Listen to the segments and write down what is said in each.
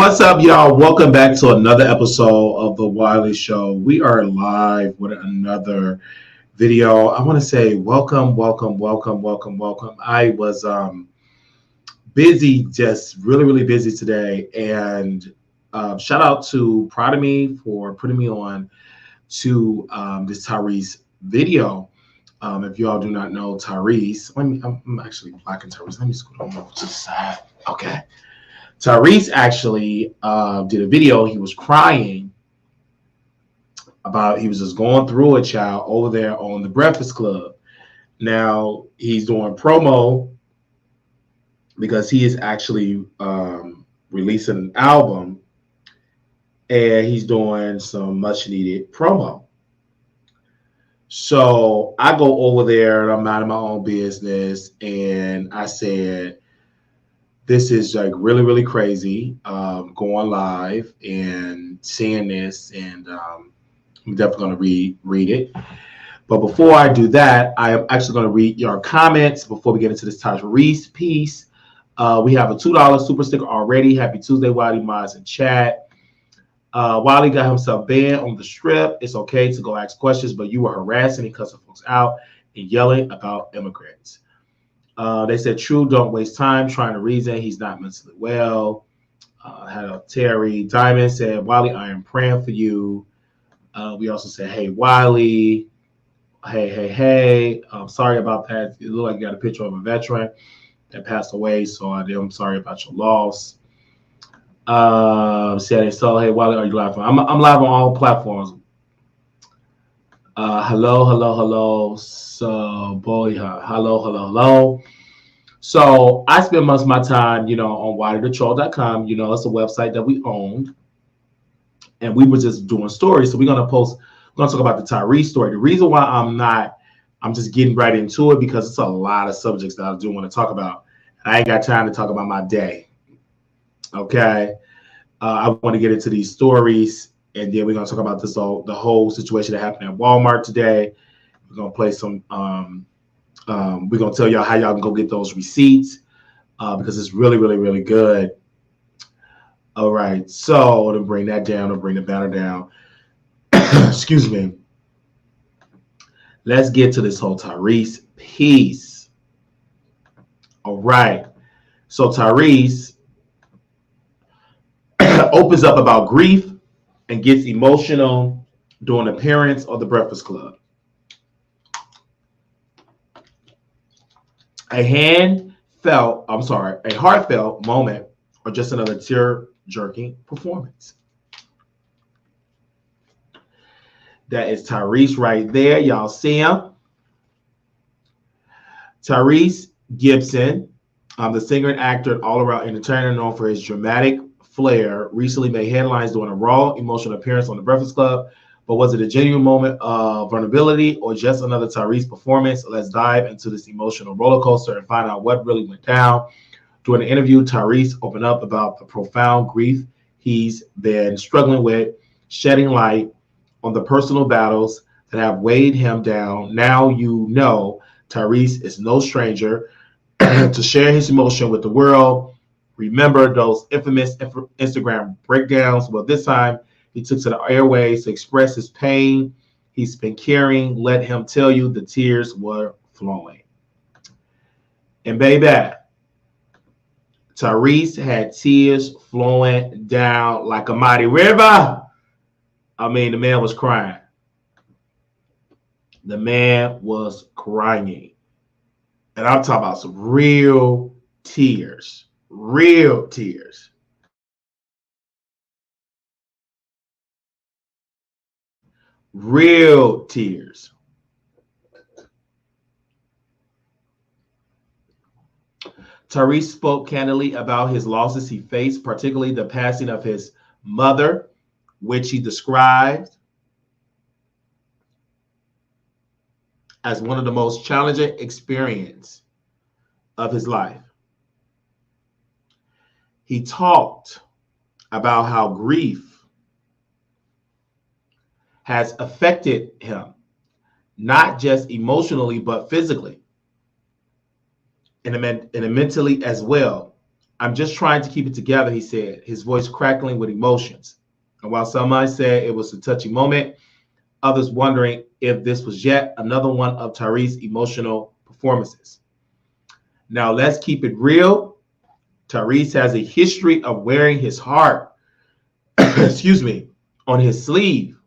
What's up, y'all? Welcome back to another episode of the Wiley Show. We are live with another video. I want to say welcome. I was busy, just really busy today, and shout out to Proud of Me for putting me on to this Tyrese video. If y'all do not know Tyrese, I'm actually blocking Tyrese. Let me scoot on over to the side. Okay. Tyrese actually did a video. He was crying about he was just going through a child over there on the Breakfast Club. Now he's doing promo because he is actually releasing an album, and he's doing some much needed promo. So I go over there and I'm minding my own business, and I said, this is like really crazy, going live and seeing this, and I'm definitely going to read it. But before I do that, I am actually going to read your comments before we get into this Tyrese piece. We have a $2 super sticker already. Happy Tuesday, Wiley Mods in chat. Wiley got himself banned on the strip. It's okay to go ask questions, but you were harassing and cussing folks out and yelling about immigrants. They said, True, don't waste time trying to reason. He's not mentally well. Terry Diamond said, Wiley, I am praying for you. We also said, hey, Wiley. Hey. I'm sorry about that. It looked like you got a picture of a veteran that passed away, so I'm sorry about your loss. Said, so, hey, Wiley, are you live? I'm live on all platforms. Hello. So, boy, hello. So I spend most of my time, on wileythetroll.com. It's a website that we owned, and we were just doing stories. So we're gonna talk about the Tyrese story. The reason why I'm just getting right into it because it's a lot of subjects that I do want to talk about. I ain't got time to talk about my day. Okay, I want to get into these stories. And then we're going to talk about the whole situation that happened at Walmart today. We're going to play some, we're going to tell y'all how y'all can go get those receipts because it's really good. All right. So to bring that down, to bring the banner down. Excuse me. Let's get to this whole Tyrese piece. All right. So Tyrese opens up about grief and gets emotional during an appearance on the Breakfast Club. A heartfelt moment, or just another tear-jerking performance. That is Tyrese right there. Y'all see him? Tyrese Gibson, the singer and actor and all-around entertainer known for his dramatic flair, recently made headlines during a raw, emotional appearance on the Breakfast Club. But was it a genuine moment of vulnerability or just another Tyrese performance? Let's dive into this emotional roller coaster and find out what really went down. During the interview, Tyrese opened up about the profound grief he's been struggling with, shedding light on the personal battles that have weighed him down. Now Tyrese is no stranger to share his emotion with the world. Remember those infamous Instagram breakdowns? Well, this time he took to the airways to express his pain he's been carrying. Let him tell you the tears were flowing. And baby, Tyrese had tears flowing down like a mighty river. I mean, the man was crying. The man was crying. And I'm talking about some real tears. Real tears. Real tears. Tyrese spoke candidly about his losses he faced, particularly the passing of his mother, which he described as one of the most challenging experiences of his life. He talked about how grief has affected him, not just emotionally, but physically and mentally as well. I'm just trying to keep it together, he said, his voice crackling with emotions. And while some might say it was a touching moment, others wondering if this was yet another one of Tyrese's emotional performances. Now, let's keep it real. Tyrese has a history of wearing his heart, excuse me, on his sleeve.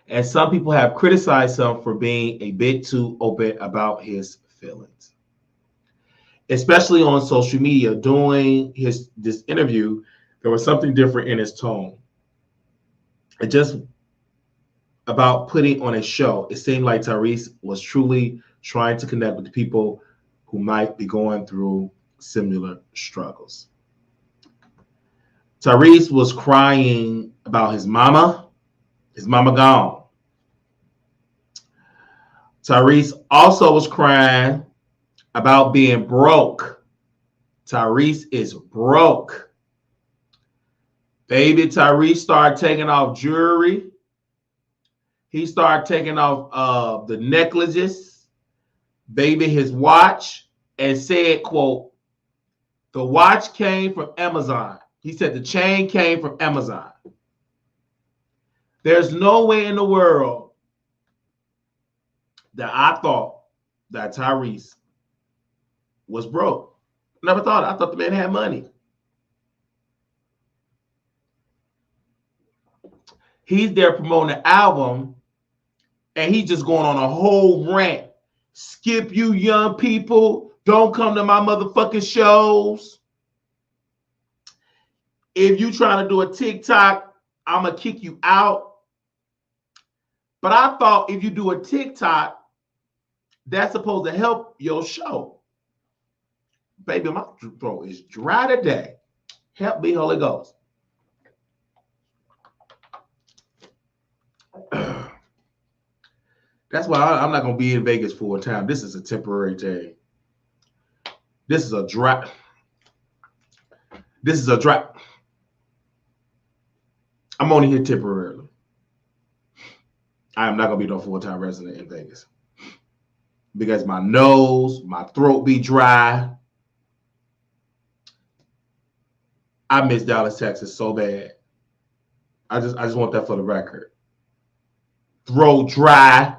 And some people have criticized him for being a bit too open about his feelings, especially on social media. During this interview, there was something different in his tone. It just about putting on a show. It seemed like Tyrese was truly trying to connect with the people who might be going through similar struggles. Tyrese was crying about his mama gone. Tyrese also was crying about being broke. Tyrese is broke. Baby, Tyrese started taking off jewelry. He started taking off the necklaces, baby, his watch, and said, quote, the watch came from Amazon. He said the chain came from Amazon. There's no way in the world that I thought that Tyrese was broke. Never thought. I thought the man had money. He's there promoting the album, and he's just going on a whole rant. Skip, you young people. Don't come to my motherfucking shows. If you trying to do a TikTok, I'm going to kick you out. But I thought if you do a TikTok, that's supposed to help your show. Baby, my throat is dry today. Help me, Holy Ghost. That's why I'm not going to be in Vegas full time. This is a temporary thing. This is a dry. I'm only here temporarily. I am not going to be no full-time resident in Vegas. Because my nose, my throat be dry. I miss Dallas, Texas so bad. I just want that for the record. Throat dry,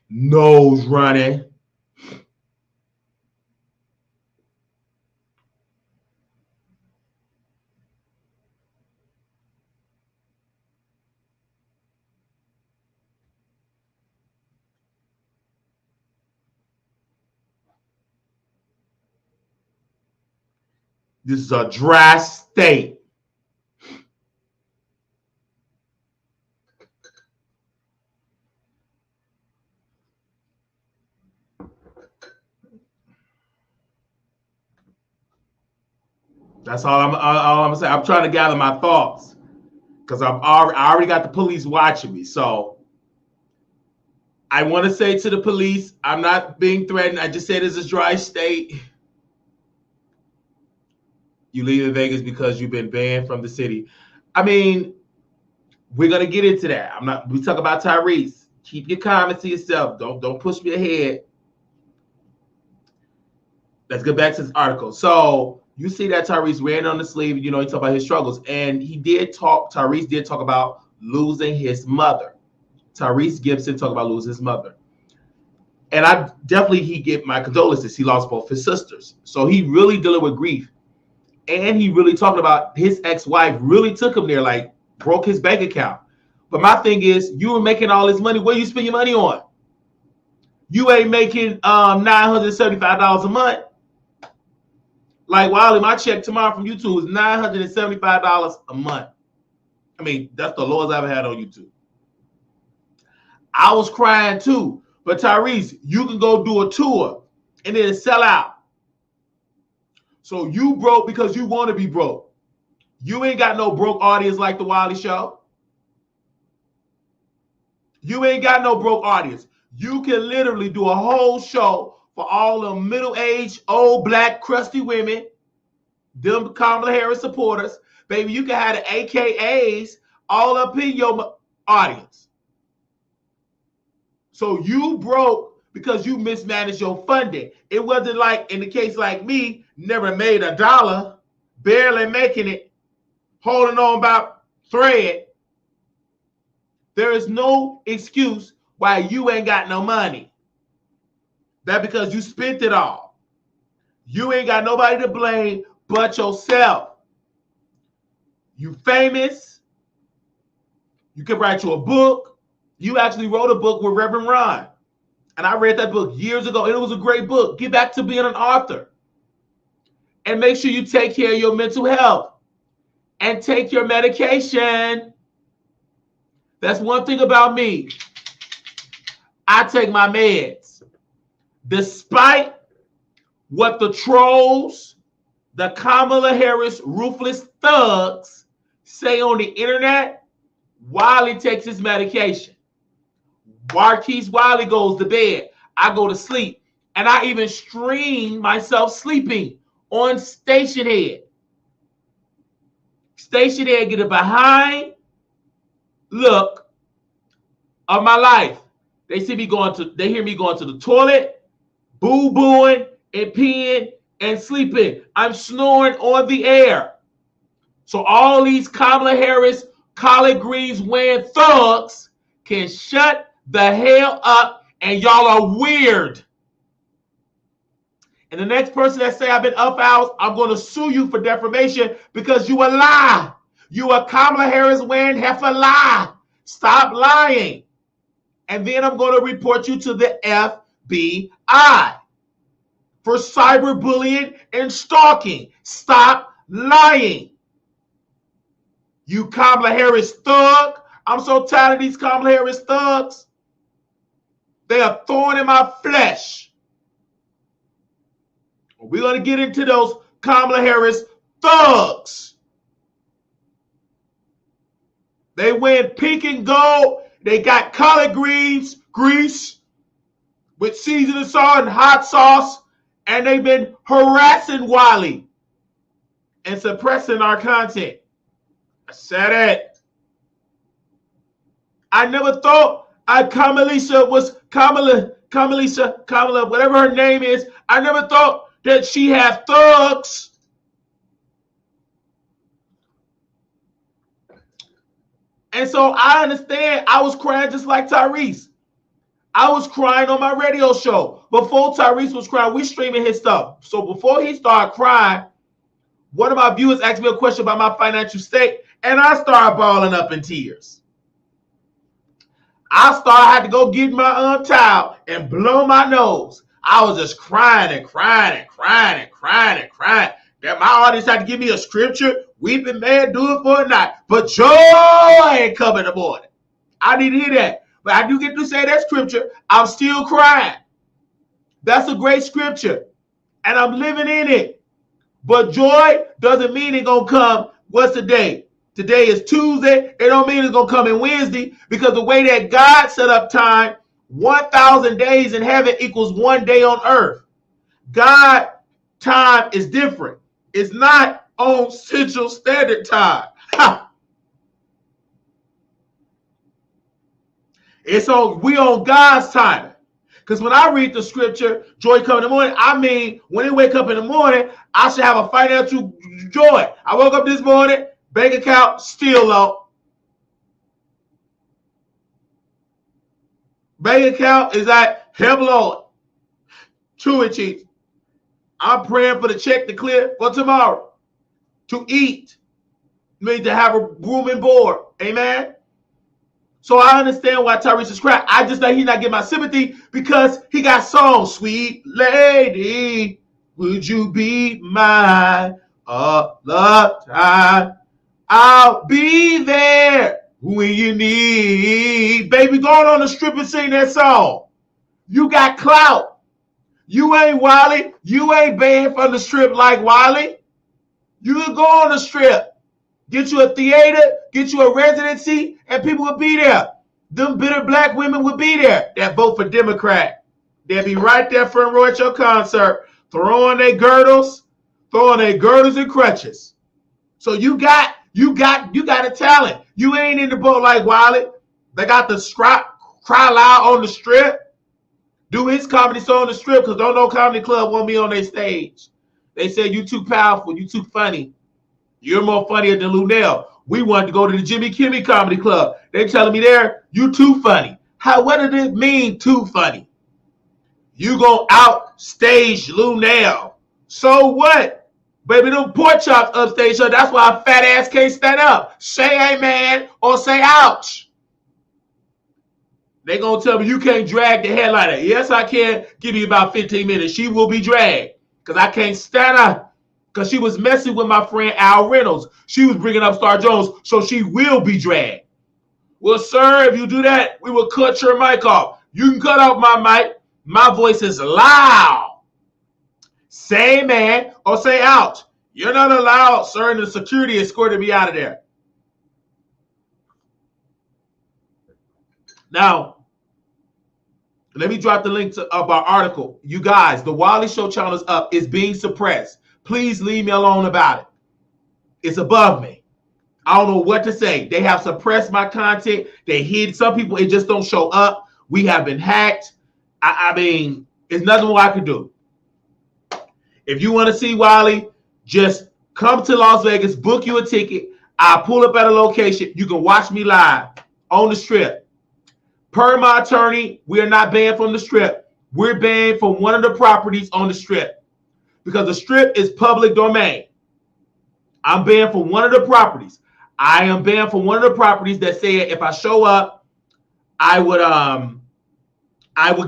nose running. This is a dry state. That's all I'm gonna say. I'm trying to gather my thoughts because I already got the police watching me. So I want to say to the police, I'm not being threatened. I just said it's a dry state. You leave in Vegas because you've been banned from the city. I mean, we're gonna get into that. We talk about Tyrese. Keep your comments to yourself. Don't push me ahead. Let's get back to this article. So you see that Tyrese ran on the sleeve, he talked about his struggles. And Tyrese did talk about losing his mother. Tyrese Gibson talked about losing his mother. And he get my condolences. He lost both his sisters. So he really dealing with grief. And he really talking about his ex-wife really took him there, like broke his bank account. But my thing is, you were making all this money. What do you spend your money on? You ain't making $975 a month. Like Wiley, my check tomorrow from YouTube is $975 a month. I mean, that's the lowest I've ever had on YouTube. I was crying too. But Tyrese, you can go do a tour and then sell out. So you broke because you want to be broke. You ain't got no broke audience like the Wiley Show. You ain't got no broke audience. You can literally do a whole show for all the middle-aged, old, black, crusty women, them Kamala Harris supporters. Baby, you can have the AKAs all up in your audience. So you broke because you mismanaged your funding. It wasn't like, in the case like me, never made a dollar, barely making it, holding on about thread. There is no excuse why you ain't got no money. That because you spent it all. You ain't got nobody to blame but yourself. You famous. You can write you a book. You actually wrote a book with Reverend Ron. And I read that book years ago. And it was a great book. Get back to being an author. And make sure you take care of your mental health. And take your medication. That's one thing about me. I take my meds. Despite what the trolls, the Kamala Harris ruthless thugs say on the internet, Wiley takes his medication. Marquise Wiley goes to bed. I go to sleep. And I even stream myself sleeping on Stationhead. Stationhead get a behind look of my life. They hear me going to the toilet, boo-booing and peeing and sleeping. I'm snoring on the air. So all these Kamala Harris collard greens wearing thugs can shut the hell up, and y'all are weird. And the next person that say I've been up hours, I'm going to sue you for defamation because you a lie. You a Kamala Harris wearing heifer lie. Stop lying. And then I'm going to report you to the FBI for cyberbullying and stalking. Stop lying. You Kamala Harris thug. I'm so tired of these Kamala Harris thugs. They are thorn in my flesh. We're going to get into those Kamala Harris thugs. They wear pink and gold. They got collard greens, grease, with seasoning salt and hot sauce. And they've been harassing Wiley and suppressing our content. I said it. I never thought Kamala, whatever her name is. I never thought that she had thugs. And so I understand. I was crying just like Tyrese. I was crying on my radio show. Before Tyrese was crying, we streaming his stuff. So before he started crying, one of my viewers asked me a question about my financial state, and I started bawling up in tears. I had to go get my towel and blow my nose. I was just crying and crying and crying and crying and crying. That my audience had to give me a scripture. Weeping may do it for a night, but joy ain't coming in the morning. I need to hear that. But I do get to say that scripture. I'm still crying. That's a great scripture. And I'm living in it. But joy doesn't mean it's going to come. What's the day? Today is Tuesday. It don't mean it's going to come in Wednesday, because the way that God set up time, 1,000 days in heaven equals 1 day on earth. God time is different. It's not on Central Standard Time. We on God's timing. Because when I read the scripture, joy come in the morning, I mean, when they wake up in the morning, I should have a financial joy. I woke up this morning, bank account still low. Bank account is at Lord. True and cheap. I'm praying for the check to clear for tomorrow. To eat. Mean to have a room and board. Amen. So I understand why Tyrese is crying. I just think he's not getting my sympathy because he got songs. Sweet lady, would you be mine all the time? I'll be there when you need. Baby, go on the strip and sing that song. You got clout. You ain't Wiley. You ain't banned from the strip like Wiley. You can go on the strip. Get you a theater, get you a residency, and people will be there. Them bitter black women will be there that vote for Democrat. They'll be right there front row at your concert, throwing their girdles and crutches. So you got a talent. You ain't in the boat like Wiley. They got the cry loud on the strip. Do his comedy show on the strip, because don't no comedy club want me on their stage. They said you too powerful, you too funny. You're more funnier than Lunel. We wanted to go to the Jimmy Kimmel Comedy Club. They telling me there, you too funny. What did it mean, too funny? You gonna outstage Lunel. So what? Baby, them pork chops upstage her. That's why a fat ass can't stand up. Say amen or say ouch. They gonna tell me you can't drag the headliner. Yes, I can. Give you about 15 minutes. She will be dragged because I can't stand her. Because she was messing with my friend Al Reynolds. She was bringing up Star Jones, so she will be dragged. Well, sir, if you do that, we will cut your mic off. You can cut off my mic. My voice is loud. Say man or say ouch. You're not allowed, sir, and the security escorted me out of there. Now, let me drop the link of our article. You guys, the Wiley Show channel is up. It's being suppressed. Please leave me alone about it. It's above me. I don't know what to say. They have suppressed my content. They hid some people. It just don't show up. We have been hacked. I mean, there's nothing more I can do. If you want to see Wiley, just come to Las Vegas, book you a ticket. I'll pull up at a location. You can watch me live on the Strip. Per my attorney, we are not banned from the Strip. We're banned from one of the properties on the Strip because the Strip is public domain. I'm banned from one of the properties. I am banned from one of the properties that said if I show up, I would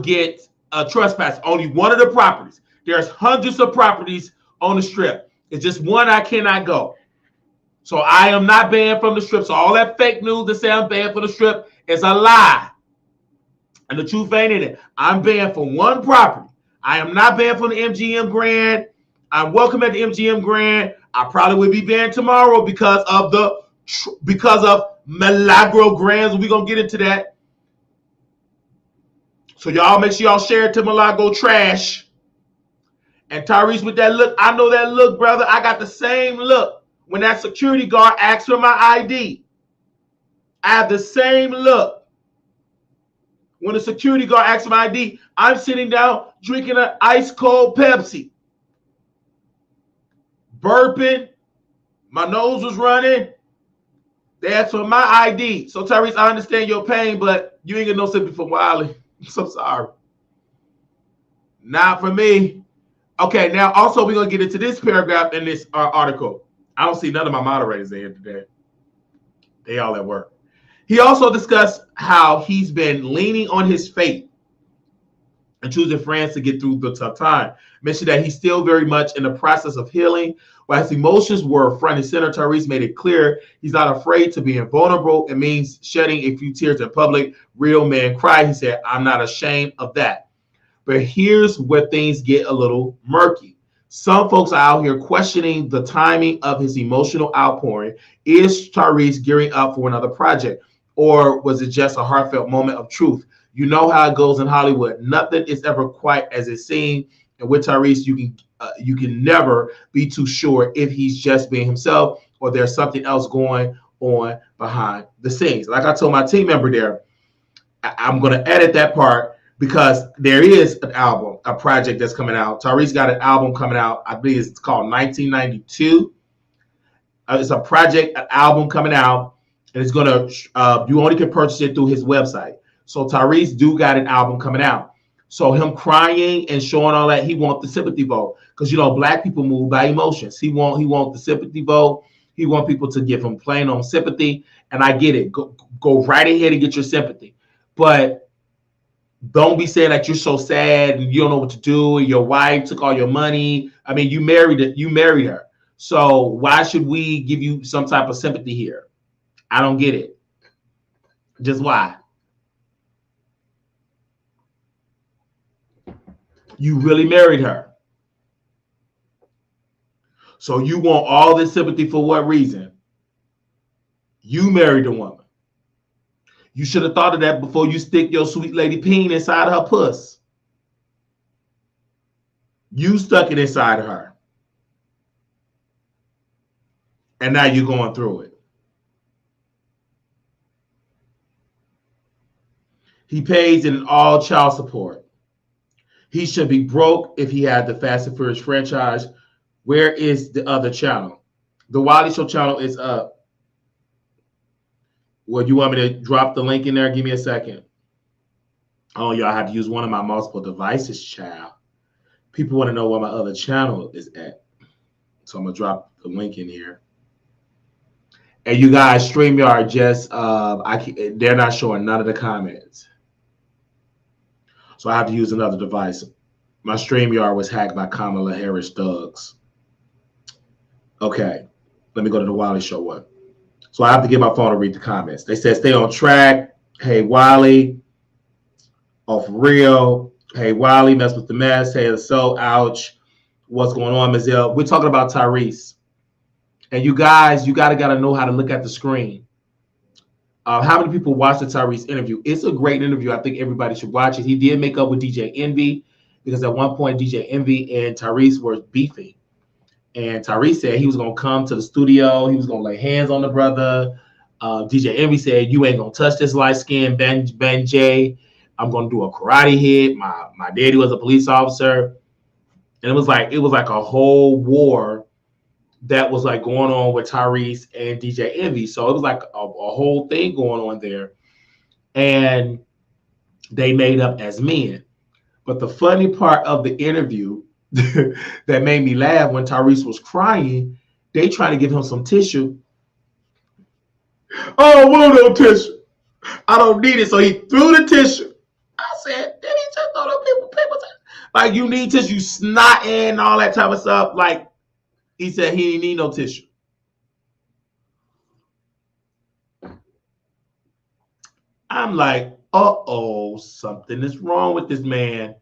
get a trespass. Only one of the properties. There's hundreds of properties on the Strip. It's just one I cannot go. So I am not banned from the Strip. So all that fake news that say I'm banned from the Strip is a lie. And the truth ain't in it. I'm banned from one property. I am not banned from the MGM Grand. I'm welcome at the MGM Grand. I probably will be banned tomorrow because of Milagro Gramz. We're gonna get into that. So y'all make sure y'all share it to Milagro Trash. And Tyrese with that look. I know that look, brother. I got the same look when that security guard asked for my ID. I have the same look. When the security guard asks for my ID, I'm sitting down drinking an ice cold Pepsi. Burping. My nose was running. They asked for my ID. So Tyrese, I understand your pain, but you ain't get no sympathy from Wiley. I'm so sorry. Not for me. Okay, now also we're going to get into this paragraph in this article. I don't see none of my moderators in here today. They all at work. He also discussed how he's been leaning on his faith and choosing friends to get through the tough time. Mentioned that he's still very much in the process of healing. While his emotions were front and center, Tyrese made it clear he's not afraid to be vulnerable. It means shedding a few tears in public. Real men cry. He said, I'm not ashamed of that. But here's where things get a little murky. Some folks are out here questioning the timing of his emotional outpouring. Is Tyrese gearing up for another project? Or was it just a heartfelt moment of truth? You know how it goes in Hollywood. Nothing is ever quite as it seems. And with Tyrese, you can never be too sure if he's just being himself or there's something else going on behind the scenes. Like I told my team member there, I'm going to edit that part because there is an album, a project that's coming out. Tyrese got an album coming out. I believe it's called 1992. It's a project, an album coming out. And it's going to, you only can purchase it through his website. So Tyrese do got an album coming out. So him crying and showing all that, he want the sympathy vote. Because, you know, black people move by emotions. He want the sympathy vote. He want people to give him plain on sympathy. And I get it. Go right ahead and get your sympathy. But don't be saying that you're so sad and you don't know what to do. And your wife took all your money. I mean, you married her. So why should we give you some type of sympathy here? I don't get it. Just why? You really married her. So you want all this sympathy for what reason? You married a woman. You should have thought of that before you stick your sweet lady peen inside her puss. You stuck it inside of her. And now you're going through it. He pays in all child support. He should be broke if he had the Fast and Furious franchise. Where is the other channel? The Wiley Show channel is up. Well, you want me to drop the link in there? Give me a second. Oh, y'all have to use one of my multiple devices, child. People want to know where my other channel is at. So I'm going to drop the link in here. And you guys, StreamYard just, they're not showing none of the comments. So I have to use another device. My StreamYard was hacked by Kamala Harris thugs. Okay, let me go to the Wiley Show one. So I have to get my phone to read the comments. They said, stay on track. Hey, Wiley. Oh, for real. Hey, Wiley, mess with the mess. Hey, so, ouch. What's going on, Mazel? We're talking about Tyrese. And you guys, you gotta know how to look at the screen. How many people watched the Tyrese interview? It's a great interview. I think everybody should watch it. He did make up with DJ Envy because at one point DJ Envy and Tyrese were beefing. And Tyrese said he was going to come to the studio. He was going to lay hands on the brother. DJ Envy said, you ain't going to touch this light-skinned Ben J. I'm going to do a karate hit. My daddy was a police officer. And it was like a whole war that was like going on with Tyrese and DJ Envy. So it was like a whole thing going on there. And they made up as men. But the funny part of the interview that made me laugh when Tyrese was crying, they tried to give him some tissue. I don't want no tissue. I don't need it. So he threw the tissue. I said, did he just throw the paper tissue? Like, you need tissue, snot and all that type of stuff. Like, he said he didn't need no tissue. I'm like, uh-oh, something is wrong with this man.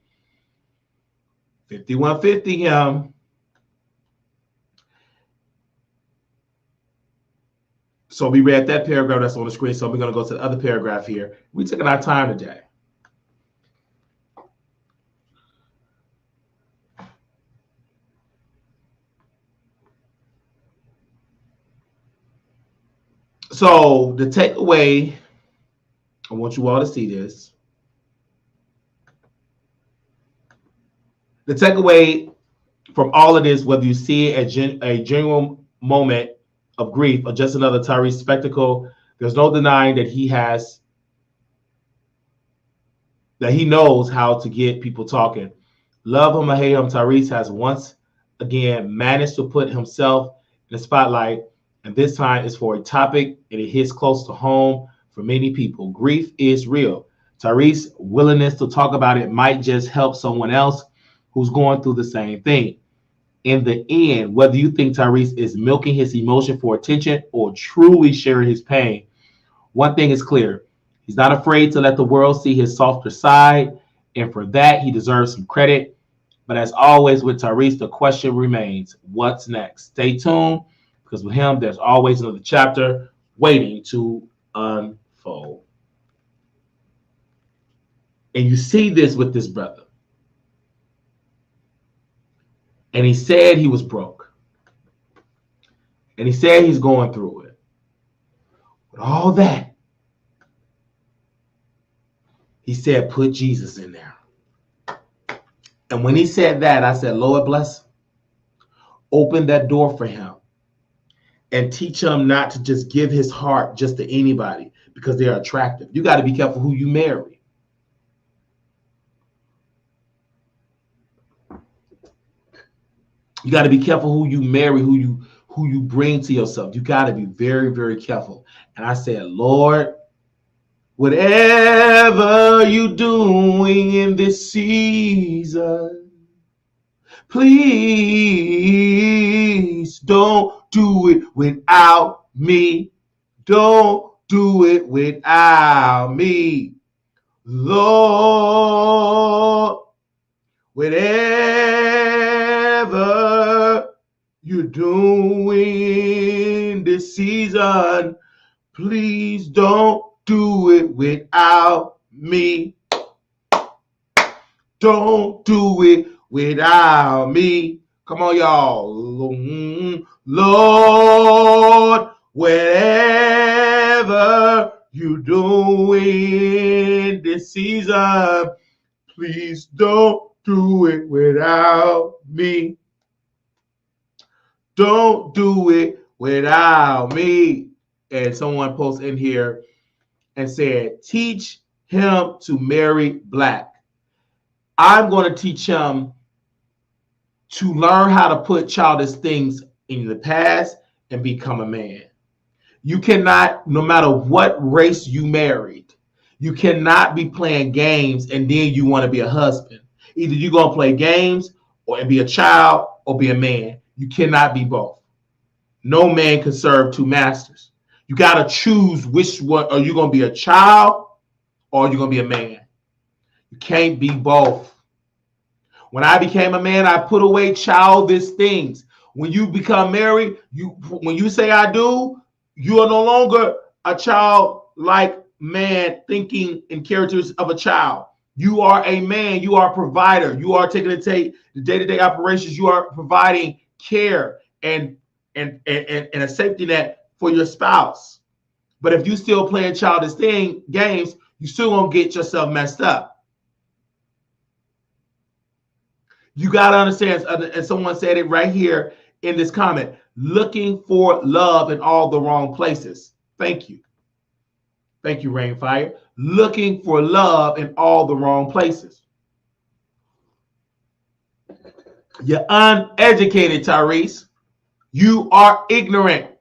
5150 him. So we read that paragraph that's on the screen. So we're going to go to the other paragraph here. We're taking our time today. So the takeaway, I want you all to see this. The takeaway from all of this, whether you see it as a genuine moment of grief or just another Tyrese spectacle, there's no denying that he knows how to get people talking. Love him or hate him, Tyrese has once again managed to put himself in the spotlight, and this time it's for a topic and it hits close to home for many people. Grief is real. Tyrese's willingness to talk about it might just help someone else who's going through the same thing. In the end, whether you think Tyrese is milking his emotion for attention or truly sharing his pain, one thing is clear. He's not afraid to let the world see his softer side, and for that, he deserves some credit. But as always with Tyrese, the question remains, what's next? Stay tuned, because with him, there's always another chapter waiting to unfold. And you see this with this brother. And he said he was broke. And he said he's going through it. With all that, he said, put Jesus in there. And when he said that, I said, Lord bless him. Open that door for him. And teach him not to just give his heart just to anybody because they're attractive. You got to be careful who you marry. You got to be careful who you marry, who you bring to yourself. You got to be very, very careful. And I said, Lord, whatever you're doing in this season, please don't do it without me. Don't do it without me. Lord, whatever you're doing this season, please don't do it without me. Don't do it without me. Come on, y'all. Lord, whatever you're doing this season, please don't do it without me. Don't do it without me. And someone posted in here and said, teach him to marry black. I'm going to teach him to learn how to put childish things in the past and become a man. You cannot, no matter what race you married, you cannot be playing games and then you want to be a husband. Either you're going to play games or be a child or be a man. You cannot be both. No man can serve two masters. You got to choose which one. Are you going to be a child or are you going to be a man? You can't be both. When I became a man, I put away childish things. When you become married, when you say I do, you are no longer a childlike man thinking in characters of a child. You are a man. You are a provider. You are taking the day-to-day operations. You are providing care and a safety net for your spouse. But if you still playing childish games, you still gonna get yourself messed up. You gotta understand, and someone said it right here in this comment, looking for love in all the wrong places. Thank you. Thank you, Rainfire. Looking for love in all the wrong places. You're uneducated, Tyrese. You are ignorant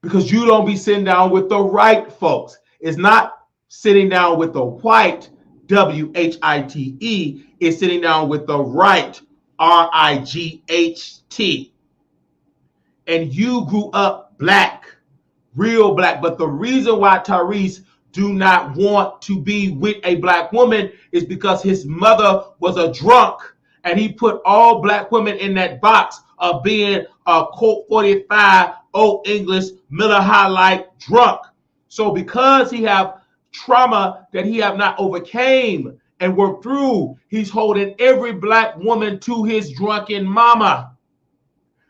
because you don't be sitting down with the right folks. It's not sitting down with the white, W-H-I-T-E. It's sitting down with the right, R-I-G-H-T. And you grew up black, real black. But the reason why Tyrese do not want to be with a black woman is because his mother was a drunk. And he put all black women in that box of being a Colt 45, Old English, Miller High Life drunk. So because he have trauma that he have not overcame and worked through, he's holding every black woman to his drunken mama.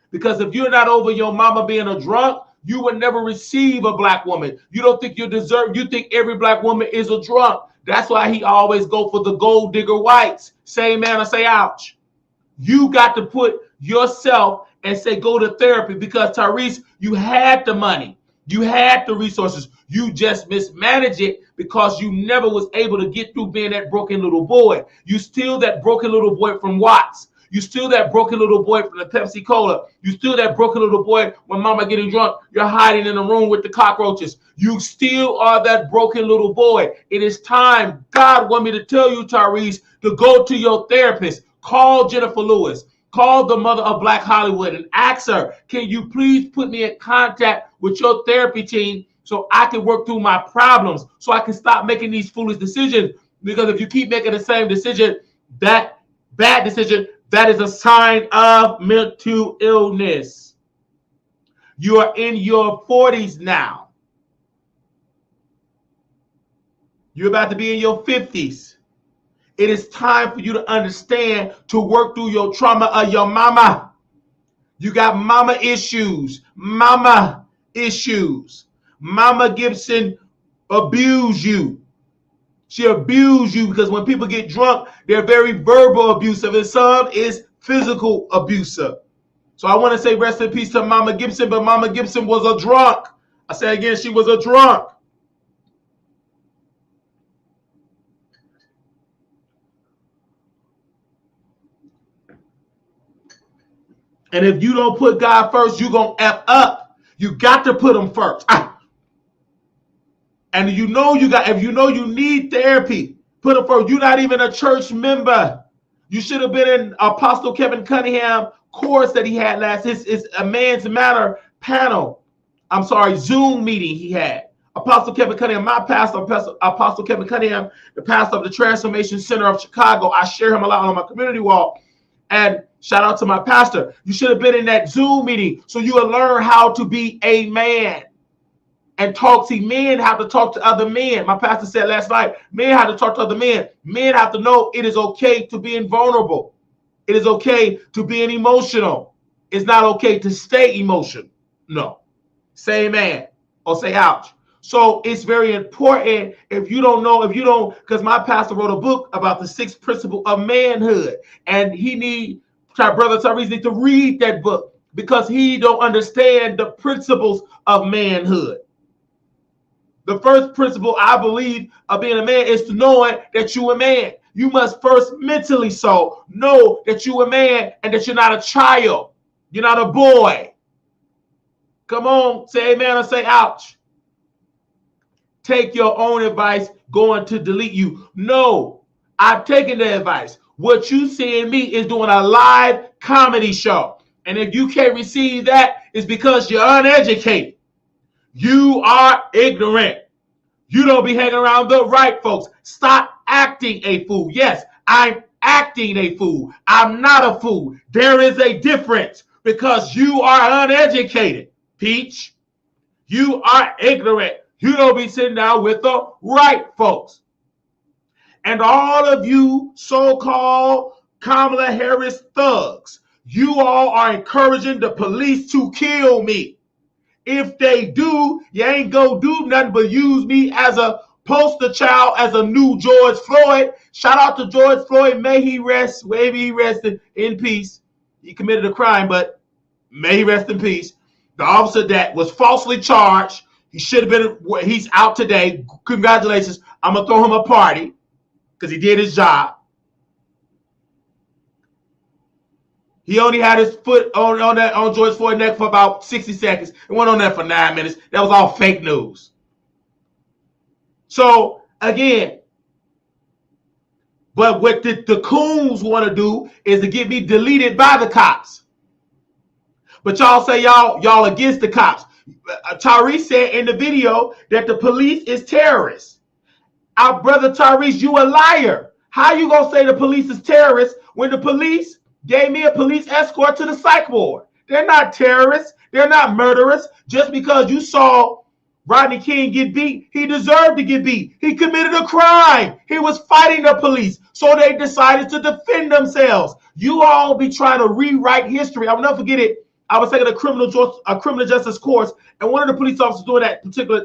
Because if you're not over your mama being a drunk, you would never receive a black woman. You don't think you deserve, you think every black woman is a drunk. That's why he always go for the gold digger whites. Say amen or say ouch. You got to put yourself and say go to therapy because Tyrese, you had the money. You had the resources. You just mismanaged it because you never was able to get through being that broken little boy. You still that broken little boy from Watts. You still that broken little boy from the Pepsi Cola. You still that broken little boy when mama getting drunk. You're hiding in the room with the cockroaches. You still are that broken little boy. It is time. God want me to tell you, Tyrese, to go to your therapist. Call Jennifer Lewis. Call the mother of Black Hollywood and ask her, can you please put me in contact with your therapy team so I can work through my problems, so I can stop making these foolish decisions? Because if you keep making the same decision, that bad decision, that is a sign of mental illness. You are in your 40s now. You're about to be in your 50s. It is time for you to understand to work through your trauma of your mama. You got mama issues. Mama issues. Mama Gibson abused you. She abused you because when people get drunk, they're very verbal abusive, and some is physical abusive. So I want to say rest in peace to Mama Gibson, but Mama Gibson was a drunk. I say again, she was a drunk. And if you don't put God first, you're going to F up. You got to put him first. And you know if you know you need therapy, put him first. You're not even a church member. You should have been in Apostle Kevin Cunningham course that he had last. It's a Man's Matter panel. I'm sorry, Zoom meeting he had. Apostle Kevin Cunningham, my pastor, Apostle Kevin Cunningham, the pastor of the Transformation Center of Chicago. I share him a lot on my community wall. And shout out to my pastor. You should have been in that Zoom meeting so you will learn how to be a man and talk. See, men have to talk to other men. My pastor said last night, men have to talk to other men. Men have to know it is okay to be vulnerable. It is okay to be emotional. It's not okay to stay emotional. No. Say amen or say ouch. So it's very important if you don't know, because my pastor wrote a book about the 6 principles of manhood. And Brother Tyrese need to read that book. because he don't understand the principles of manhood. The first principle, I believe, of being a man is to knowing that you're a man. You must first mentally so know that you're a man and that you're not a child. You're not a boy. Come on, say amen or say ouch. Take your own advice going to delete you. No, I've taken the advice. What you see in me is doing a live comedy show. And if you can't receive that, it's because you're uneducated. You are ignorant. You don't be hanging around the right folks. Stop acting a fool. Yes, I'm acting a fool. I'm not a fool. There is a difference because you are uneducated, Peach. You are ignorant. You don't be sitting down with the right folks. And all of you so-called Kamala Harris thugs, you all are encouraging the police to kill me. If they do, you ain't gonna do nothing but use me as a poster child, as a new George Floyd. Shout out to George Floyd. May he rest in peace. He committed a crime, but may he rest in peace. The officer that was falsely charged, he should have been, he's out today. Congratulations. I'm gonna throw him a party because he did his job. He only had his foot on George Floyd's neck for about 60 seconds. It went on there for 9 minutes. That was all fake news. So, again, but what the coons want to do is to get me deleted by the cops. But y'all say y'all against the cops. Tyrese said in the video that the police is terrorists. Our brother Tyrese, you a liar. How you gonna say the police is terrorists when the police gave me a police escort to the psych ward? They're not terrorists. They're not murderers. Just because you saw Rodney King get beat, he deserved to get beat. He committed a crime. He was fighting the police. So they decided to defend themselves. You all be trying to rewrite history. I will never forget it. I was taking a criminal justice course, and one of the police officers doing that particular,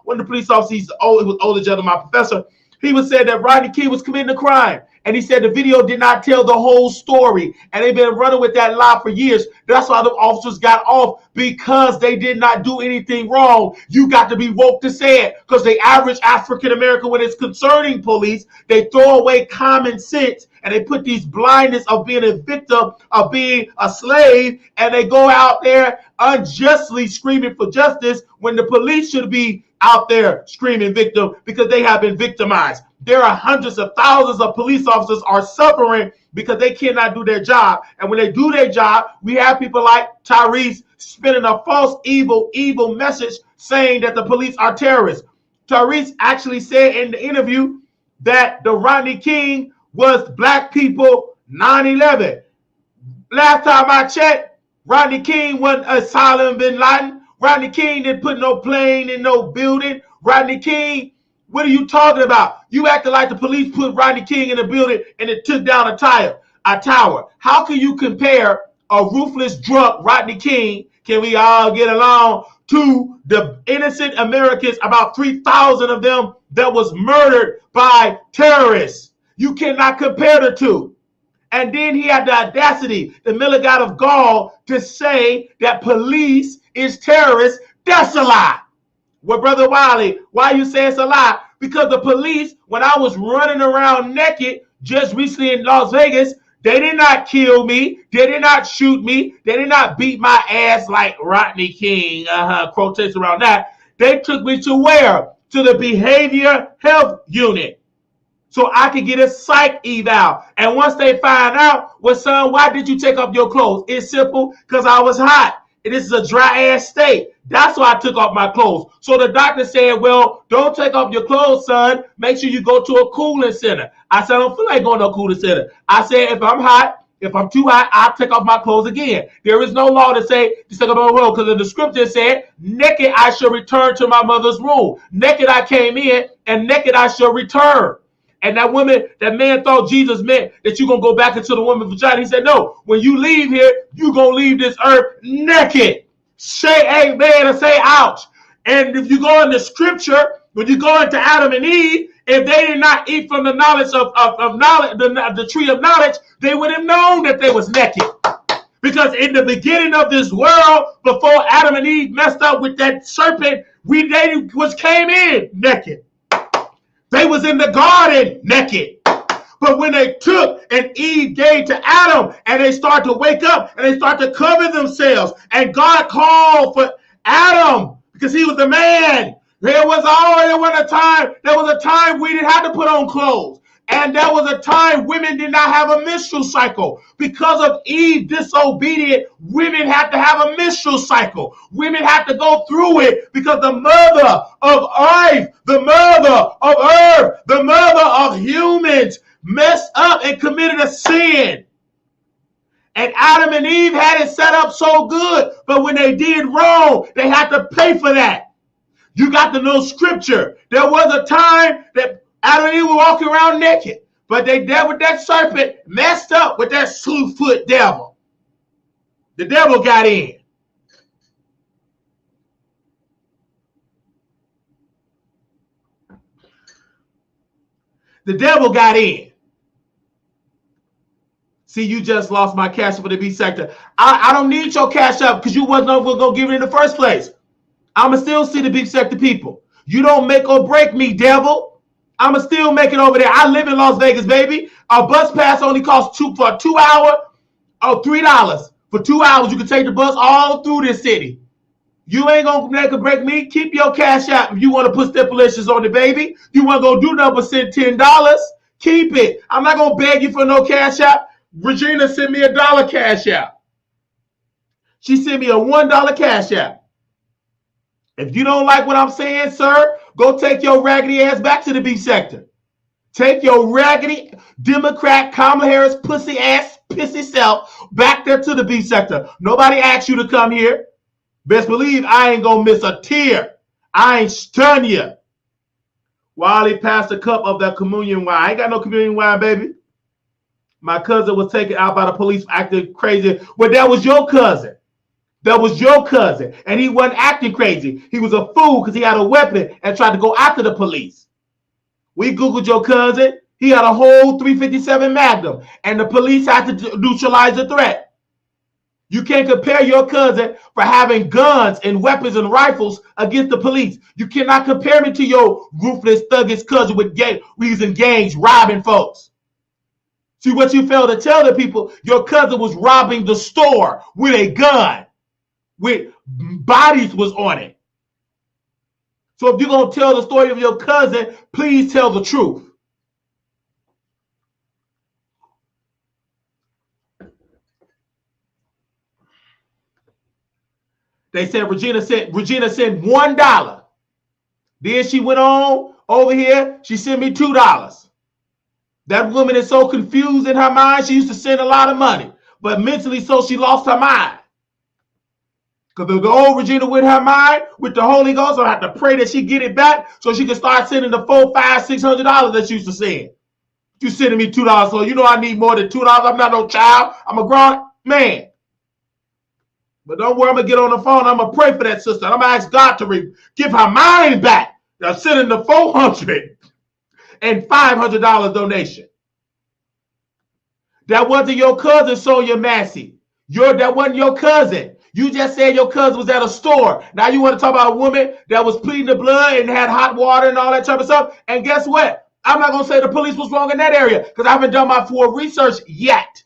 one of the police officers, he was older than my professor, he was said that Rodney King was committing a crime. And he said the video did not tell the whole story. And they've been running with that lie for years. That's why the officers got off, because they did not do anything wrong. You got to be woke to say it, because the average African American, when it's concerning police, they throw away common sense and they put these blindness of being a victim, of being a slave, and they go out there unjustly screaming for justice when the police should be out there screaming victim because they have been victimized. There are hundreds of thousands of police officers are suffering because they cannot do their job. And when they do their job, we have people like Tyrese spinning a false, evil message saying that the police are terrorists. Tyrese actually said in the interview that the Rodney King was black people 9/11. Last time I checked, Rodney King wasn't Osama bin Laden. Rodney King didn't put no plane in no building. Rodney King, what are you talking about? You acted like the police put Rodney King in a building and it took down a tower. How can you compare a ruthless drunk Rodney King, can we all get along, to the innocent Americans, about 3,000 of them, that was murdered by terrorists? You cannot compare the two. And then he had the audacity, the Milagro of Gall, to say that police is terrorists. That's a lie. Well, Brother Wiley, why you say it's a lie? Because the police, when I was running around naked just recently in Las Vegas, they did not kill me. They did not shoot me. They did not beat my ass like Rodney King, quotations around that. They took me to where? To the behavior health unit, so I could get a psych eval. And once they find out, well, son, why did you take off your clothes? It's simple, because I was hot. And this is a dry ass state. That's why I took off my clothes. So the doctor said, well, don't take off your clothes, son. Make sure you go to a cooling center. I said, I don't feel like going to a cooling center. I said, if I'm hot, if I'm too hot, I'll take off my clothes again. There is no law to say to take off my clothes, because the scripture said, naked I shall return to my mother's womb. Naked I came in, and naked I shall return. And that man thought Jesus meant that you're going to go back into the woman's vagina. He said, no, when you leave here, you're going to leave this earth naked. Say amen and say ouch. And if you go in the scripture, when you go into Adam and Eve, if they did not eat from the knowledge of knowledge, the tree of knowledge, they would have known that they was naked. Because in the beginning of this world, before Adam and Eve messed up with that serpent, they came in naked. They was in the garden naked. But when they took and Eve gave to Adam and they start to wake up and they start to cover themselves, and God called for Adam because he was the man. There was a time we didn't have to put on clothes. And there was a time women did not have a menstrual cycle. Because of Eve disobedient, women had to have a menstrual cycle. Women had to go through it because the mother of life, the mother of earth, the mother of humans messed up and committed a sin. And Adam and Eve had it set up so good, but when they did wrong, they had to pay for that. You got to know scripture. There was a time that Adam and Eve were walking around naked, but they dealt with that serpent, messed up with that slew-foot devil. The devil got in. The devil got in. See, you just lost my cash up for the B sector. I don't need your cash up because you wasn't going to give it in the first place. I'ma still see the B sector people. You don't make or break me, devil. I'ma still make it over there. I live in Las Vegas, baby. A bus pass only costs for a 2 hour or $3. For 2 hours, you can take the bus all through this city. You ain't gonna make or break me. Keep your cash out if you want to put stipulations on it, baby. You want to go do nothing but send $10. Keep it. I'm not gonna beg you for no cash out. Regina sent me $1 cash out. She sent me a $1 cash out. If you don't like what I'm saying, sir, go take your raggedy ass back to the B sector. Take your raggedy Democrat Kamala Harris pussy ass pissy self back there to the B sector. Nobody asked you to come here. Best believe I ain't gonna miss a tear. I ain't stun you. Wiley passed a cup of that communion wine. I ain't got no communion wine, baby. My cousin was taken out by the police acting crazy. Well, that was your cousin. That was your cousin. And he wasn't acting crazy. He was a fool because he had a weapon and tried to go after the police. We Googled your cousin. He had a whole .357 Magnum. And the police had to neutralize the threat. You can't compare your cousin for having guns and weapons and rifles against the police. You cannot compare me to your ruthless, thuggish cousin with using gangs, robbing folks. See, what you failed to tell the people, your cousin was robbing the store with a gun. With bodies was on it. So if you're going to tell the story of your cousin, please tell the truth. They said Regina sent $1. Then she went on over here. She sent me $2. That woman is so confused in her mind. She used to send a lot of money, but mentally so she lost her mind. Because the old Regina with her mind, with the Holy Ghost, I have to pray that she get it back so she can start sending the $400, $500, $600 that she used to send. You sending me $2, so you know I need more than $2. I'm not no child. I'm a grown man. But don't worry, I'm going to get on the phone. I'm going to pray for that sister. I'm going to ask God to give her mind back. Now sending the $400 and $500 donation. That wasn't your cousin, Sonia Massey. That wasn't your cousin. You just said your cousin was at a store. Now you want to talk about a woman that was pleading the blood and had hot water and all that type of stuff. And guess what? I'm not going to say the police was wrong in that area because I haven't done my full research yet.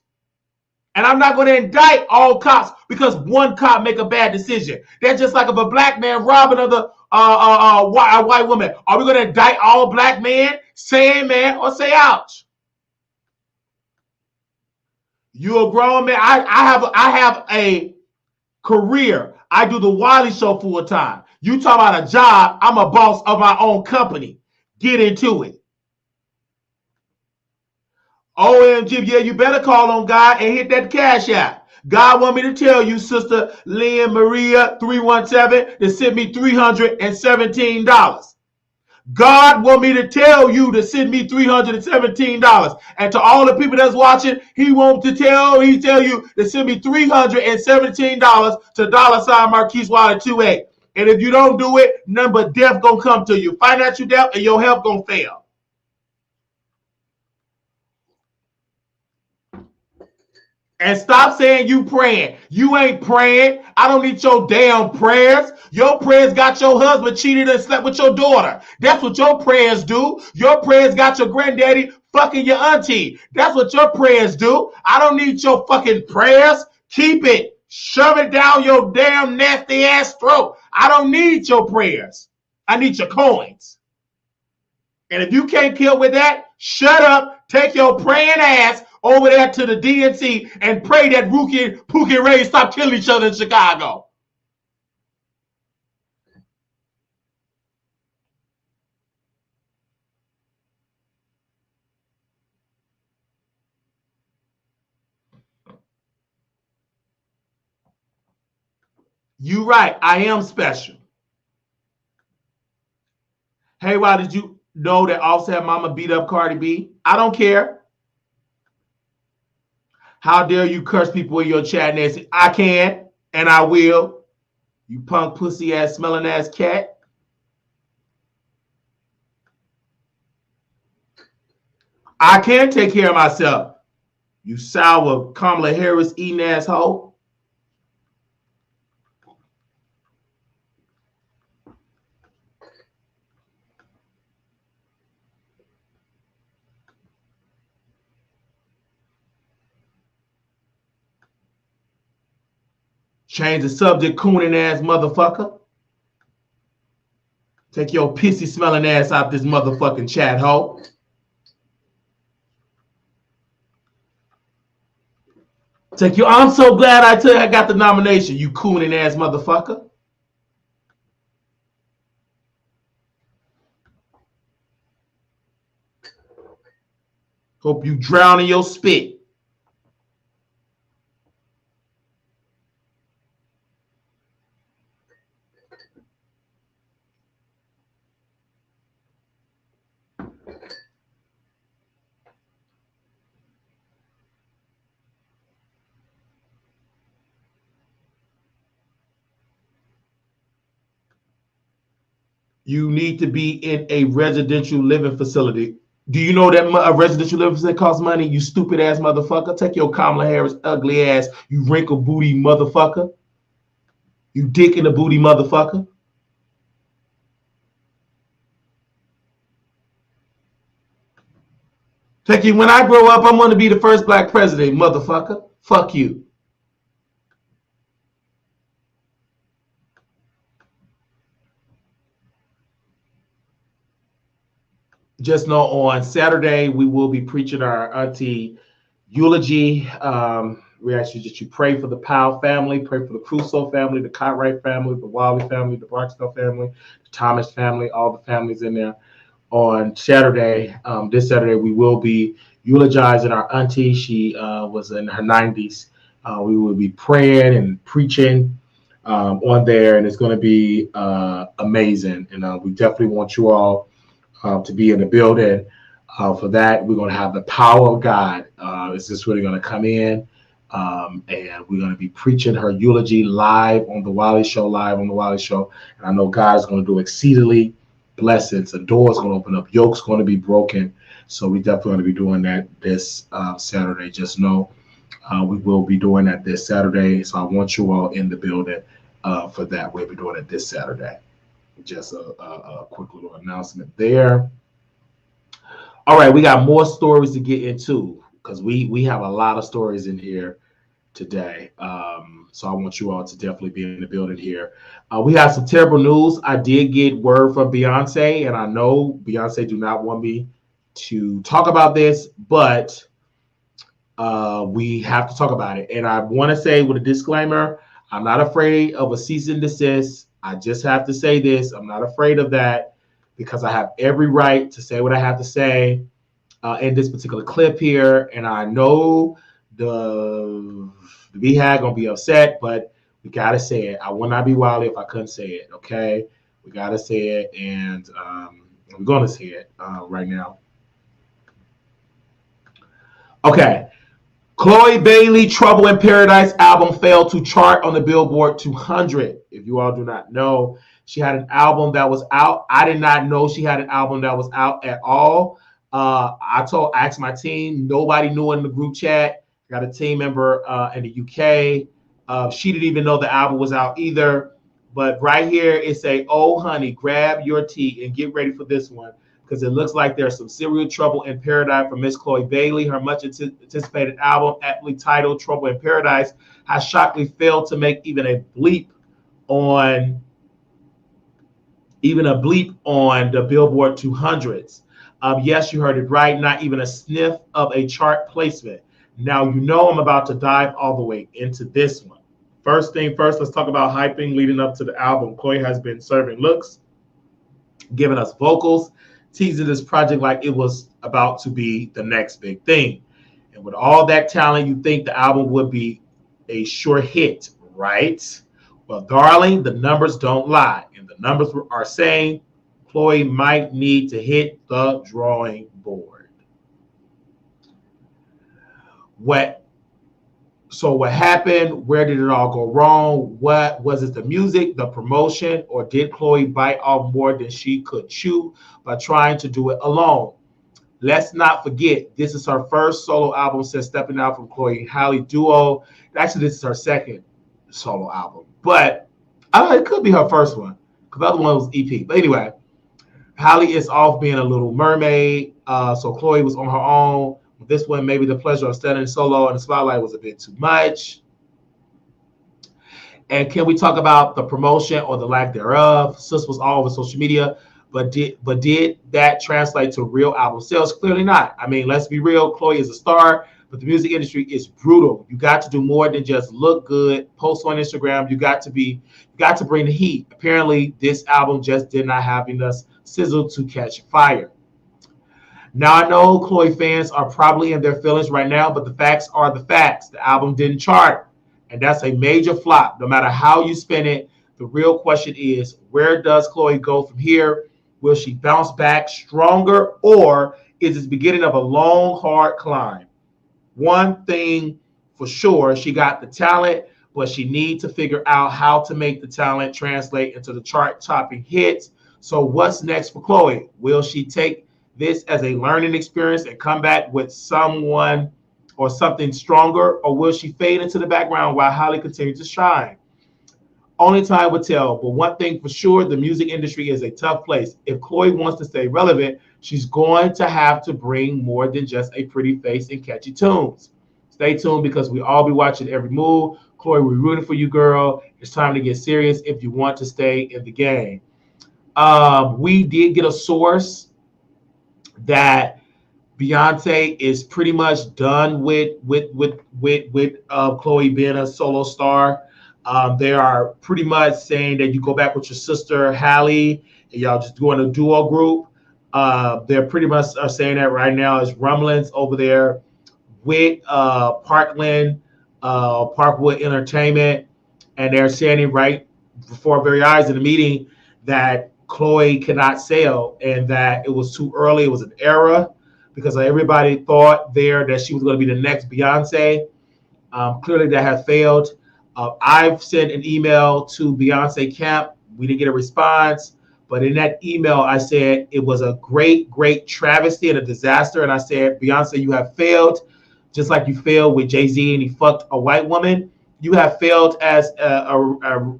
And I'm not going to indict all cops because one cop make a bad decision. That's just like if a black man robbing a white woman. Are we going to indict all black men, say amen or say ouch? You a grown man. I have a career. I do the Wiley show full time. You talk about a job. I'm a boss of my own company. Get into it. OMG, yeah, you better call on God and hit that cash out. God want me to tell you, Sister Lynn Maria 317, to send me $317. God want me to tell you to send me $317. And to all the people that's watching, he tell you to send me $317 to $ Marquise Wiley 28. And if you don't do it, none but death gonna come to you. Financial death and your health gonna fail. And stop saying you praying. You ain't praying. I don't need your damn prayers. Your prayers got your husband cheated and slept with your daughter. That's what your prayers do. Your prayers got your granddaddy fucking your auntie. That's what your prayers do. I don't need your fucking prayers. Keep it. Shove it down your damn nasty ass throat. I don't need your prayers. I need your coins. And if you can't kill with that, shut up. Take your praying ass over there to the DNC and pray that Pookie and Ray stop killing each other in Chicago. You right. I am special. Hey, why did you know that Offset Mama beat up Cardi B? I don't care. How dare you curse people in your chat, Nancy? I can, and I will. You punk, pussy ass, smelling ass cat. I can take care of myself. You sour Kamala Harris eating asshole. Change the subject, cooning ass motherfucker. Take your pissy smelling ass out this motherfucking chat hole. Take your, I'm so glad I got the nomination, you cooning ass motherfucker. Hope you drown in your spit. You need to be in a residential living facility. Do you know that a residential living facility costs money? You stupid ass motherfucker. Take your Kamala Harris ugly ass, you wrinkle booty motherfucker. You dick in the booty motherfucker. Take you, when I grow up, I'm going to be the first black president, motherfucker. Fuck you. Just know on Saturday, we will be preaching our auntie eulogy. We ask you that you pray for the Powell family, pray for the Crusoe family, the Cartwright family, the Wiley family, the Barksdale family, the Thomas family, all the families in there. On Saturday, this Saturday, we will be eulogizing our auntie. She was in her 90s. We will be praying and preaching on there, and it's going to be amazing. And we definitely want you all to be in the building. For that, we're going to have the power of God. It's just really going to come in, and we're going to be preaching her eulogy live on the Wiley Show, And I know God is going to do exceedingly blessings. A door is going to open up. Yoke's going to be broken. So we definitely going to be doing that this Saturday. Just know we will be doing that this Saturday. So I want you all in the building for that. We'll be doing it this Saturday. Just a quick little announcement there. All right, we got more stories to get into because we have a lot of stories in here today. So I want you all to definitely be in the building here. We have some terrible news. I did get word from Beyonce, and I know Beyonce do not want me to talk about this, but we have to talk about it. And I want to say with a disclaimer, I'm not afraid of a cease and desist. I just have to say this. I'm not afraid of that because I have every right to say what I have to say in this particular clip here. And I know the BHAG going to be upset, but we got to say it. I would not be Wiley if I couldn't say it, okay? We got to say it, and we're going to say it right now. Okay. Chloe Bailey, Trouble in Paradise album failed to chart on the Billboard 200. If you all do not know, she had an album that was out. I did not know she had an album that was out at all. I asked my team. Nobody knew in the group chat. Got a team member in the UK. She didn't even know the album was out either. But right here, it's a, oh, honey, grab your tea and get ready for this one, because it looks like there's some serious trouble in paradise for Miss Chloe Bailey. Her much anticipated album, aptly titled Trouble in Paradise, has shockingly failed to make even a bleep on the Billboard 200s. Yes, you heard it right. Not even a sniff of a chart placement. Now, you know I'm about to dive all the way into this one. First thing first, let's talk about hyping leading up to the album. Chloe has been serving looks, giving us vocals, teasing this project like it was about to be the next big thing. And with all that talent, you think the album would be a sure hit, right? Well, darling, the numbers don't lie. And the numbers are saying Chloe might need to hit the drawing board. So what happened? Where did it all go wrong? What was it? The music, the promotion, or did Chloe bite off more than she could chew by trying to do it alone? Let's not forget, this is her first solo album since stepping out from Chloe and Halle duo. Actually, this is her second solo album, but I don't know, it could be her first one because the other one was EP. But anyway, Halle is off being a little mermaid, so Chloe was on her own. This one, maybe the pleasure of standing solo in the spotlight was a bit too much. And can we talk about the promotion or the lack thereof? Sis was all over social media, but did that translate to real album sales? Clearly not. I mean, let's be real. Chloe is a star, but the music industry is brutal. You got to do more than just look good, post on Instagram. You got to bring the heat. Apparently, this album just did not have enough sizzle to catch fire. Now, I know Chloe fans are probably in their feelings right now, but the facts are the facts. The album didn't chart, and that's a major flop. No matter how you spin it, the real question is, where does Chloe go from here? Will she bounce back stronger, or is it the beginning of a long, hard climb? One thing for sure, she got the talent, but she needs to figure out how to make the talent translate into the chart-topping hits. So what's next for Chloe? Will she take this as a learning experience and come back with someone or something stronger, or will she fade into the background while Halle continues to shine? Only time will tell, but one thing for sure, the music industry is a tough place. If Chloe wants to stay relevant, she's going to have to bring more than just a pretty face and catchy tunes. Stay tuned, because we all be watching every move. Chloe, we're rooting for you, girl. It's time to get serious if you want to stay in the game. We did get a source that Beyonce is pretty much done with Chloe being a solo star. They are pretty much saying that you go back with your sister Halle and y'all just doing a duo group. They're pretty much are saying that right now. Is rumblings over there with Parkwood Entertainment, and they're saying it right before our very eyes in the meeting that Chloe cannot sell and that it was too early. It was an era because everybody thought there that she was going to be the next Beyonce. Clearly that has failed. I've sent an email to Beyonce camp. We didn't get a response, but in that email I said it was a great, great travesty and a disaster. And I said, Beyonce, you have failed, just like you failed with Jay-Z and he fucked a white woman. You have failed as a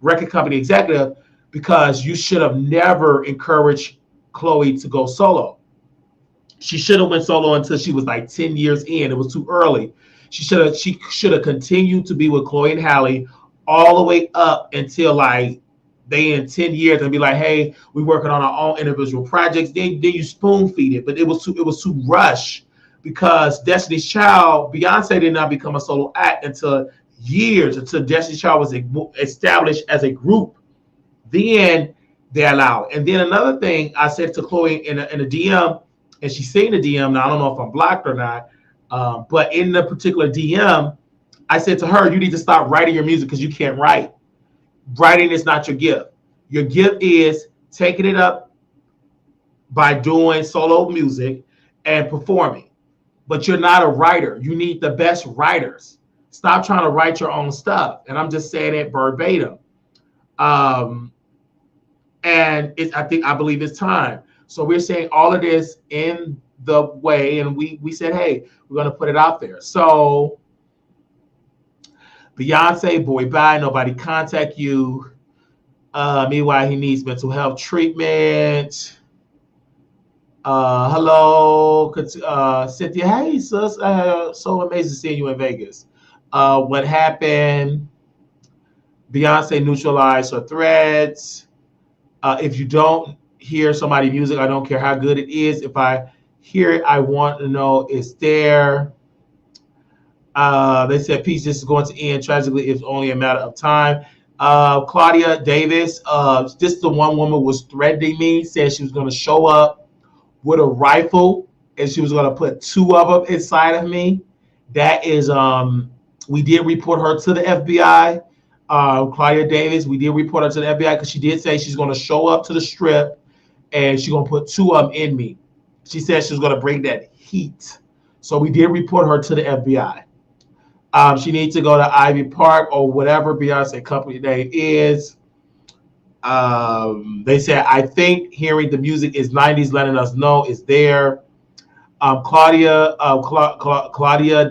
record company executive, because you should have never encouraged Chloe to go solo. She should have went solo until she was like 10 years in. It was too early. She should have continued to be with Chloe and Halle all the way up until like they in 10 years and be like, hey, we're working on our own individual projects. Then you spoon feed it. But it was too rushed, because Destiny's Child, Beyonce did not become a solo act until Destiny's Child was established as a group. Then they allow it. And then another thing I said to Chloe in a DM, and she's seen the DM. Now, I don't know if I'm blocked or not, but in the particular DM, I said to her, you need to stop writing your music because you can't write. Writing is not your gift. Your gift is taking it up by doing solo music and performing. But you're not a writer. You need the best writers. Stop trying to write your own stuff. And I'm just saying it verbatim. And I believe it's time. So we're saying all of this in the way, and we said, hey, we're going to put it out there. So Beyonce, boy, bye. Nobody contact you. Meanwhile, he needs mental health treatment. Hello, Cynthia. Hey, sis. So amazing seeing you in Vegas. What happened? Beyonce neutralized her threads. If you don't hear somebody's music, I don't care how good it is. If I hear it, I want to know it's there. They said, peace, this is going to end tragically. It's only a matter of time. Claudia Davis, this the one woman was threatening me, said she was going to show up with a rifle and she was going to put 2 of them inside of me. That is, we did report her to the FBI. Claudia Davis, we did report her to the FBI because she did say she's going to show up to the strip and she's going to put 2 of them in me. She said she was going to bring that heat. So we did report her to the FBI. She needs to go to Ivy Park or whatever Beyonce company name is. They said, I think hearing the music is 90s, letting us know it's there. Claudia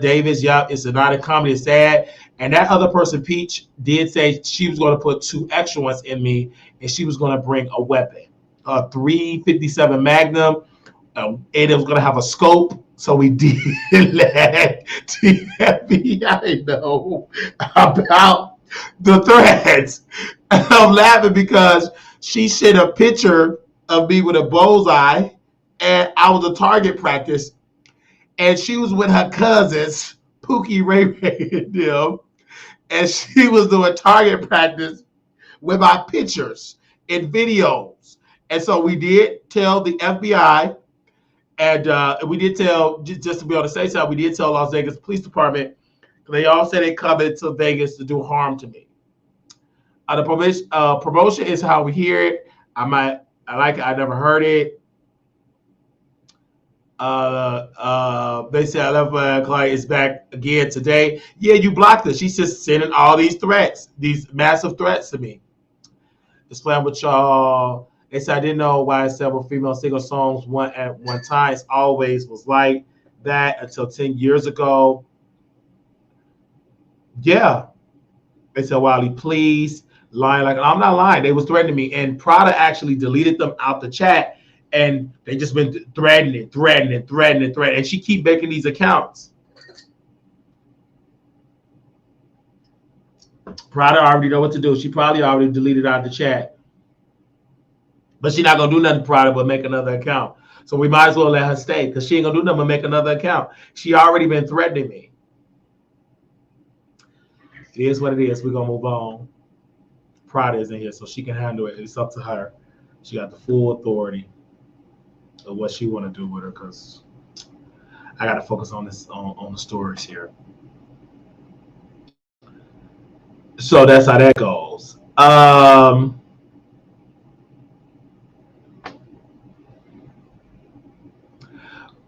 Davis, yep, it's not a comedy, it's sad. And that other person, Peach, did say she was going to put 2 extra ones in me, and she was going to bring a weapon, a .357 Magnum, and it was going to have a scope. So we did let the FBI know about the threats. I'm laughing because she sent a picture of me with a bullseye, and I was a target practice, and she was with her cousins, Pookie, Ray Ray, and them, and she was doing target practice with my pictures and videos. And so we did tell the FBI, and we did tell, just to be on the safe side, we did tell Las Vegas Police Department. They all said they coming to Vegas to do harm to me. The promotion is how we hear it. I like it. I never heard it. They said I love my client is back again today. Yeah, you blocked her. She's just sending all these threats, these massive threats to me. Just playing with y'all. They said I didn't know why several female single songs went at one time. It's always was like that until 10 years ago. Yeah. They said, Wiley, please. Lying like I'm not lying. They was threatening me. And Prada actually deleted them out the chat. And they just been threatening. And she keep making these accounts. Prada already know what to do. She probably already deleted out the chat. But she's not going to do nothing Prada but make another account. So we might as well let her stay because she ain't going to do nothing but make another account. She already been threatening me. It is what it is. We're going to move on. Prada is in here, so she can handle it. It's up to her. She got the full authority of what she want to do with her because I got to focus on this on the stories here. So that's how that goes. On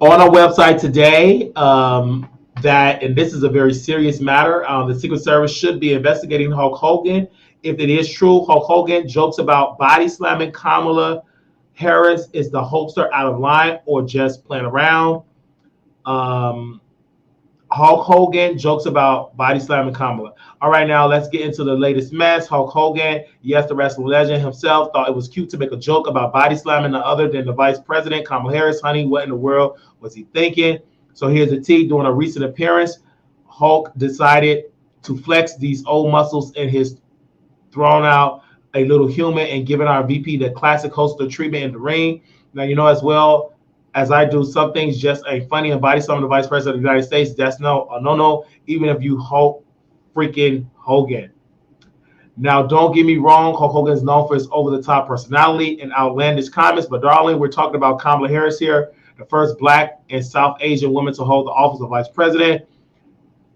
our website today, and this is a very serious matter, the Secret Service should be investigating Hulk Hogan. If it is true, Hulk Hogan jokes about body slamming Kamala Harris is the hoaxer out of line or just playing around. Hulk Hogan jokes about body slamming Kamala. All right, now let's get into the latest mess. Hulk Hogan, yes, the wrestling legend himself, thought it was cute to make a joke about body slamming none other than the vice president, Kamala Harris. Honey, what in the world was he thinking? So here's the T. During a recent appearance, Hulk decided to flex these old muscles in his thrown out a little human and giving our VP the classic holster treatment in the ring. Now, you know, as well as I do, some things just ain't funny, and body slamming the vice president of the United States, that's no, even if you Hulk freaking Hogan. Now, don't get me wrong, Hulk Hogan is known for his over-the-top personality and outlandish comments, but darling, we're talking about Kamala Harris here, the first Black and South Asian woman to hold the office of vice president.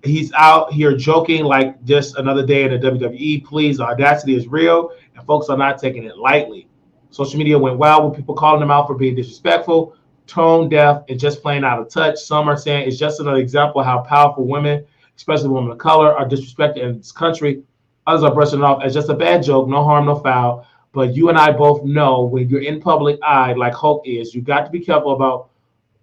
He's out here joking like just another day in the WWE. Please, the audacity is real, and folks are not taking it lightly. Social media went wild with people calling him out for being disrespectful, tone deaf, and just plain out of touch. Some are saying it's just another example of how powerful women, especially women of color, are disrespected in this country. Others are brushing it off as just a bad joke, no harm, no foul. But you and I both know when you're in public eye, like Hulk is, you got to be careful about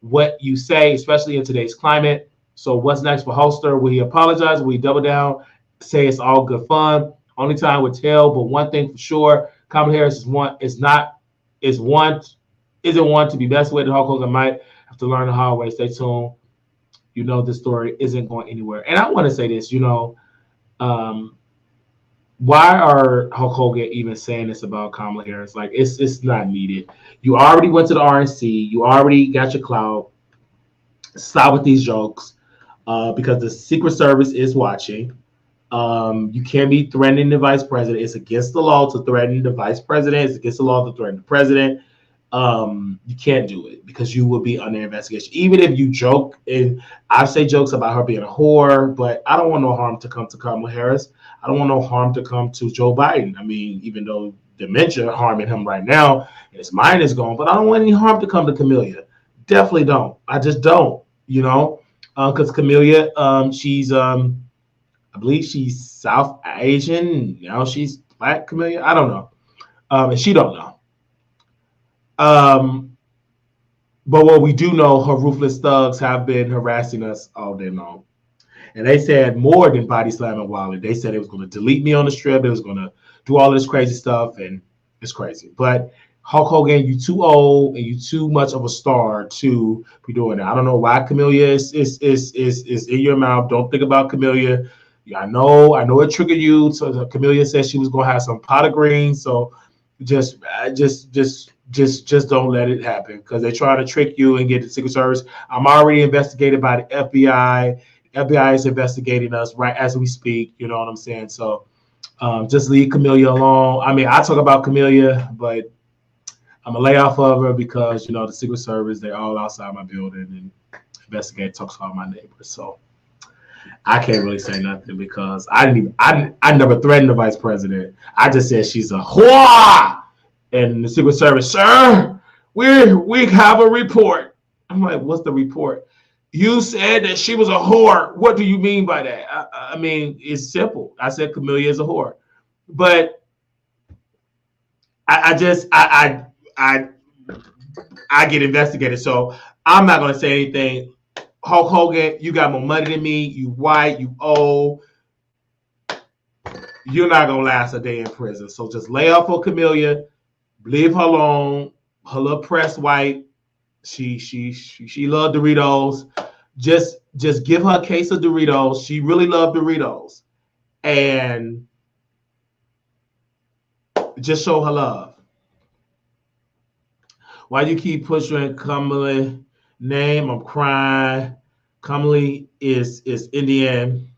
what you say, especially in today's climate. So what's next for Holster? Will he apologize? Will he double down? Say it's all good fun? Only time will tell. But one thing for sure, Kamala Harris isn't one to be messed with. Hulk Hogan might have to learn the hard way. Stay tuned. You know this story isn't going anywhere. And I want to say this, um, why are Hulk Hogan even saying this about Kamala Harris? Like it's not needed. You already went to the RNC. You already got your clout. Stop with these jokes, because the Secret Service is watching. You can't be threatening the vice president. It's against the law to threaten the vice president. It's against the law to threaten the president. You can't do it because you will be under investigation. Even if you joke, and I say jokes about her being a whore, but I don't want no harm to come to Kamala Harris. I don't want no harm to come to Joe Biden. I mean, even though dementia harming him right now, and his mind is gone, but I don't want any harm to come to Camellia. Definitely don't. I just don't, because Camellia, she's, I believe she's South Asian. Now she's Black Camellia. I don't know. And she don't know. But what we do know, her ruthless thugs have been harassing us all day long. And they said more than body slamming Wiley. They said it was going to delete me on the strip. It was going to do all this crazy stuff, and it's crazy. But Hulk Hogan, you too old and you too much of a star to be doing that. I don't know why Camellia is in your mouth. Don't think about Camellia. Yeah, I know it triggered you. So Camellia said she was going to have some pot of green. So just don't let it happen, because they're trying to trick you and get the Secret Service. I'm already investigated by the FBI. The FBI is investigating us right as we speak. You know what I'm saying? So just leave Camellia alone. I mean, I talk about Camellia, but I'm gonna lay off of her because the Secret Service, they're all outside my building and investigate, talks to all my neighbors. So I can't really say nothing because I never threatened the vice president. I just said she's a whore. And the Secret Service, sir, we have a report. I'm like, what's the report? You said that she was a whore. What do you mean by that? I mean, it's simple. I said Camellia is a whore, but I get investigated, so I'm not gonna say anything. Hulk Hogan, you got more money than me. You white, you old. You're not gonna last a day in prison. So just lay off of Camellia. Leave her alone. Her little pressed white. She loved Doritos. Just give her a case of Doritos. She really loved Doritos, and just show her love. Why do you keep pushing Kamala name? I'm crying. Kamala is Indian.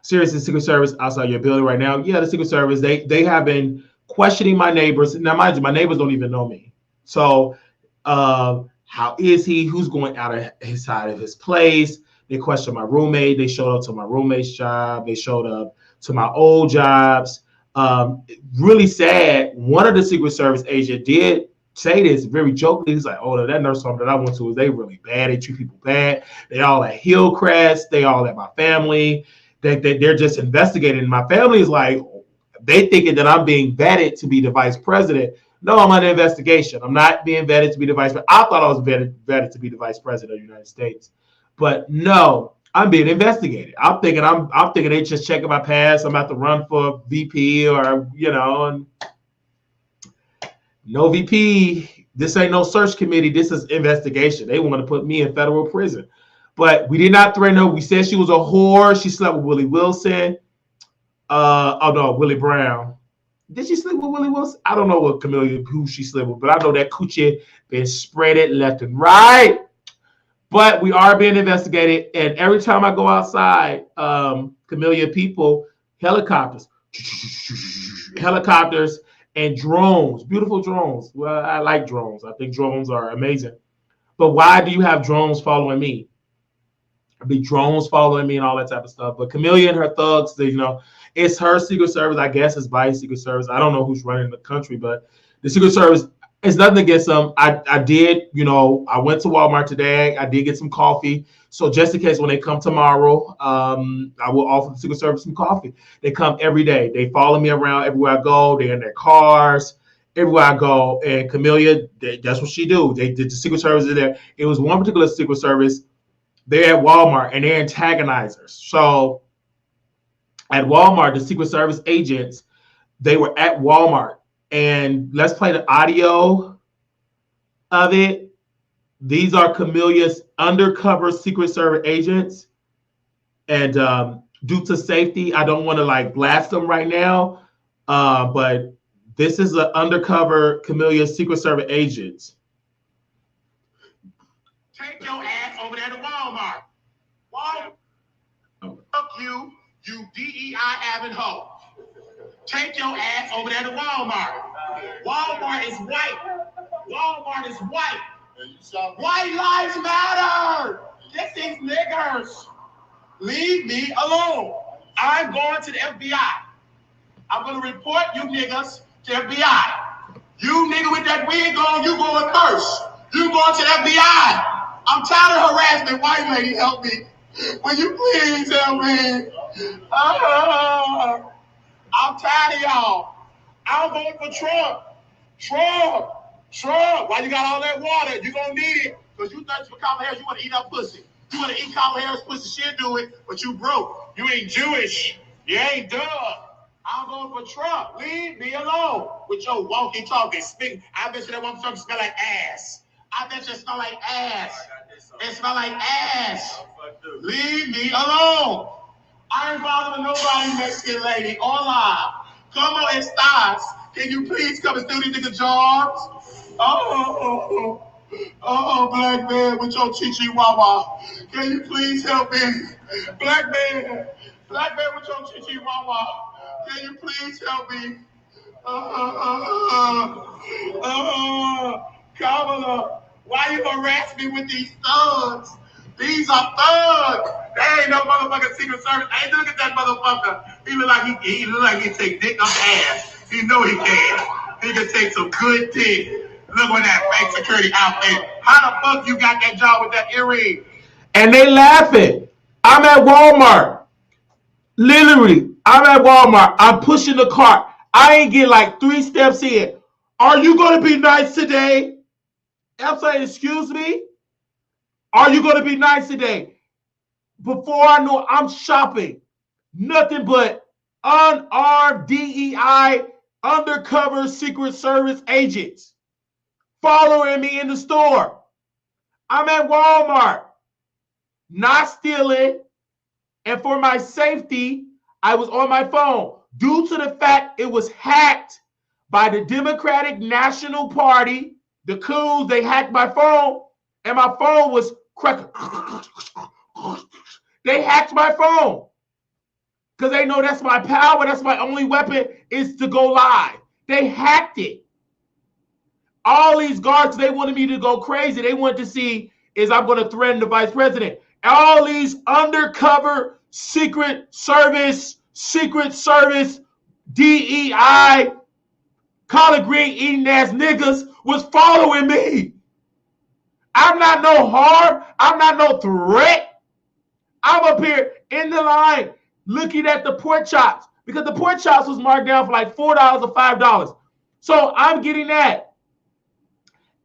Seriously, Secret Service outside your building right now. Yeah, the Secret Service, they have been questioning my neighbors. Now, mind you, my neighbors don't even know me. So how is he? Who's going out of his side of his place? They questioned my roommate. They showed up to my roommate's job. They showed up to my old jobs. Really sad. One of the Secret Service agent did say this very jokingly. He's like, oh, that nurse home that I went to, they really bad. They treat people bad. They all at Hillcrest. They all at my family. They're just investigating. My family is like, they thinking that I'm being vetted to be the vice president. No, I'm under investigation. I'm not being vetted to be the vice president. I thought I was vetted to be the vice president of the United States. But no, I'm being investigated. I'm thinking they just checking my past. I'm about to run for VP or, and no VP. This ain't no search committee. This is investigation. They want to put me in federal prison. But we did not threaten her. We said she was a whore. She slept with Willie Wilson. Willie Brown. Did she sleep with Willie Wilson? I don't know who she slept with, but I know that coochie been spread it left and right. But we are being investigated, and every time I go outside, Camellia people, helicopters, and drones, beautiful drones. Well, I like drones. I think drones are amazing. But why do you have drones following me? Be drones following me and all that type of stuff. But Camellia and her thugs, it's her Secret Service. I guess it's Biden's Secret Service. I don't know who's running the country, but the Secret Service, it's nothing against them. I did, I went to Walmart today. I did get some coffee. So just in case when they come tomorrow, I will offer the Secret Service some coffee. They come every day. They follow me around everywhere I go. They're in their cars. everywhere I go. And Camellia, that's what she do. They did the Secret Service in there. It was one particular Secret Service. They're at Walmart and they're antagonizers. So at Walmart, the Secret Service agents, they were at Walmart. And let's play the audio of it. These are Camellia's undercover Secret Service agents. And due to safety, I don't want to like blast them right now. But this is an undercover Camellia Secret Service agents. Take your ass over there to Walmart. Fuck you, you DEI having hoe. Take your ass over there to Walmart. Walmart is white. Walmart is white. White lives matter. This is niggers. Leave me alone. I'm going to the FBI. I'm going to report you niggas to FBI. You nigga with that wig on, you going first. You going to the FBI. I'm tired of harassment. White lady, help me. Will you please help me? I'm tired of y'all. I'm voting for Trump. Trump. Why you got all that water? You gonna need it. Because you thirsty for Kamala Harris, you want to eat her pussy. You want to eat Kamala Harris pussy, she'll do it, but you broke. You ain't Jewish. You ain't dumb. I'm voting for Trump. Leave me alone with your walkie-talkie. I bet you that walkie-talkie smell like ass. I bet you it smell like ass. It smell like ass. Leave me alone. I ain't bothering nobody, Mexican lady, or live. Come on, and stars. Can you please come and steal these niggas' jobs? Black man with your chihuahua. Can you please help me? Black man with your chihuahua. Can you please help me? Kamala, why you harass me with these thugs? These are thugs. They ain't no motherfucking Secret Service. Hey, look at that motherfucker. He look like he take dick up ass. He know he can. He can take some good dick. Look at that fake security outfit. How the fuck you got that job with that earring? And they laughing. I'm at Walmart. Literally, I'm at Walmart. I'm pushing the cart. I ain't get like 3 steps in. Are you going to be nice today? I'm saying, excuse me? Are you going to be nice today? Before I know, I'm shopping. Nothing but unarmed DEI undercover Secret Service agents following me in the store. I'm at Walmart, not stealing. And for my safety, I was on my phone due to the fact it was hacked by the Democratic National Party. The coons, they hacked my phone, and my phone was cracking. They hacked my phone because they know that's my power. That's my only weapon is to go live. They hacked it. All these guards, they wanted me to go crazy. They wanted to see is I'm going to threaten the vice president. All these undercover Secret Service, DEI, collard green eating ass niggas was following me. I'm not no harm. I'm not no threat. I'm up here in the line looking at the pork chops because the pork chops was marked down for like $4 or $5. So I'm getting that.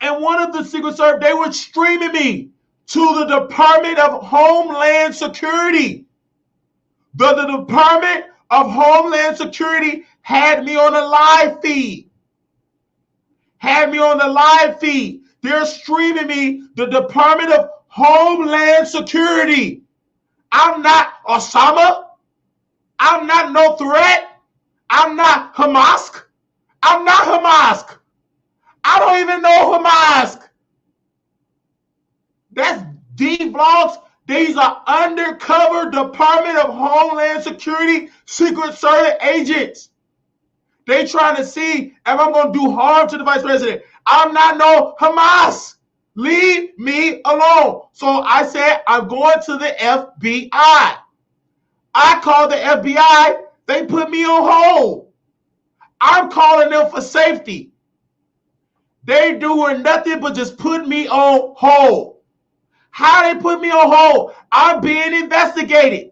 And one of the Secret Service, they were streaming me to the Department of Homeland Security. The Department of Homeland Security had me on a live feed. They're streaming me, the Department of Homeland Security. I'm not Osama. I'm not no threat. I'm not Hamas. I don't even know Hamas. That's D-Vlogs. These are undercover Department of Homeland Security Secret Service agents. They trying to see if I'm going to do harm to the vice president. I'm not no Hamas. Leave me alone. So I said, I'm going to the FBI. I called the FBI. They put me on hold. I'm calling them for safety. They doing nothing but just put me on hold. How they put me on hold? I'm being investigated.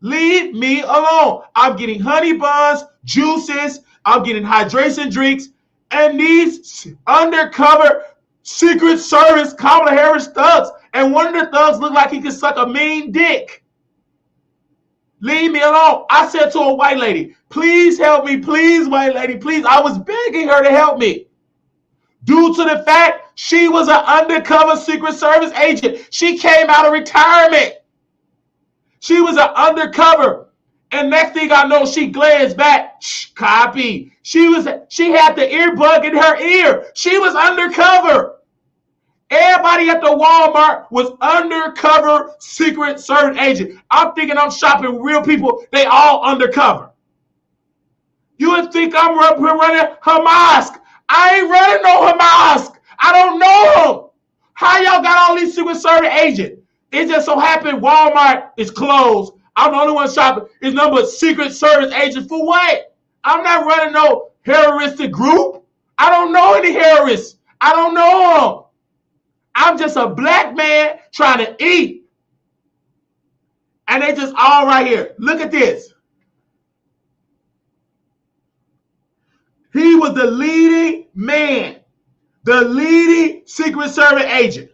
Leave me alone. I'm getting honey buns, juices. I'm getting hydration drinks. And these undercover Secret Service Kamala Harris thugs, and one of the thugs looked like he could suck a mean dick. Leave me alone. I said to a white lady, please help me. Please, white lady, please. I was begging her to help me. Due to the fact she was an undercover Secret Service agent. She came out of retirement. She was an undercover. And next thing I know, she glanced back. Copy. She had the earbud in her ear. She was undercover. Everybody at the Walmart was undercover Secret Service agent. I'm thinking I'm shopping with real people. They all undercover. You would think I'm running Hamas. I ain't running no Hamas. I don't know him. How y'all got all these Secret Service agents? It just so happened Walmart is closed. I'm the only one shopping. It's nothing but Secret Service agents for what? I'm not running no terroristic group. I don't know any terrorists. I don't know them. I'm just a black man trying to eat. And they just all right here. Look at this. He was the leading man, the leading Secret Service agent.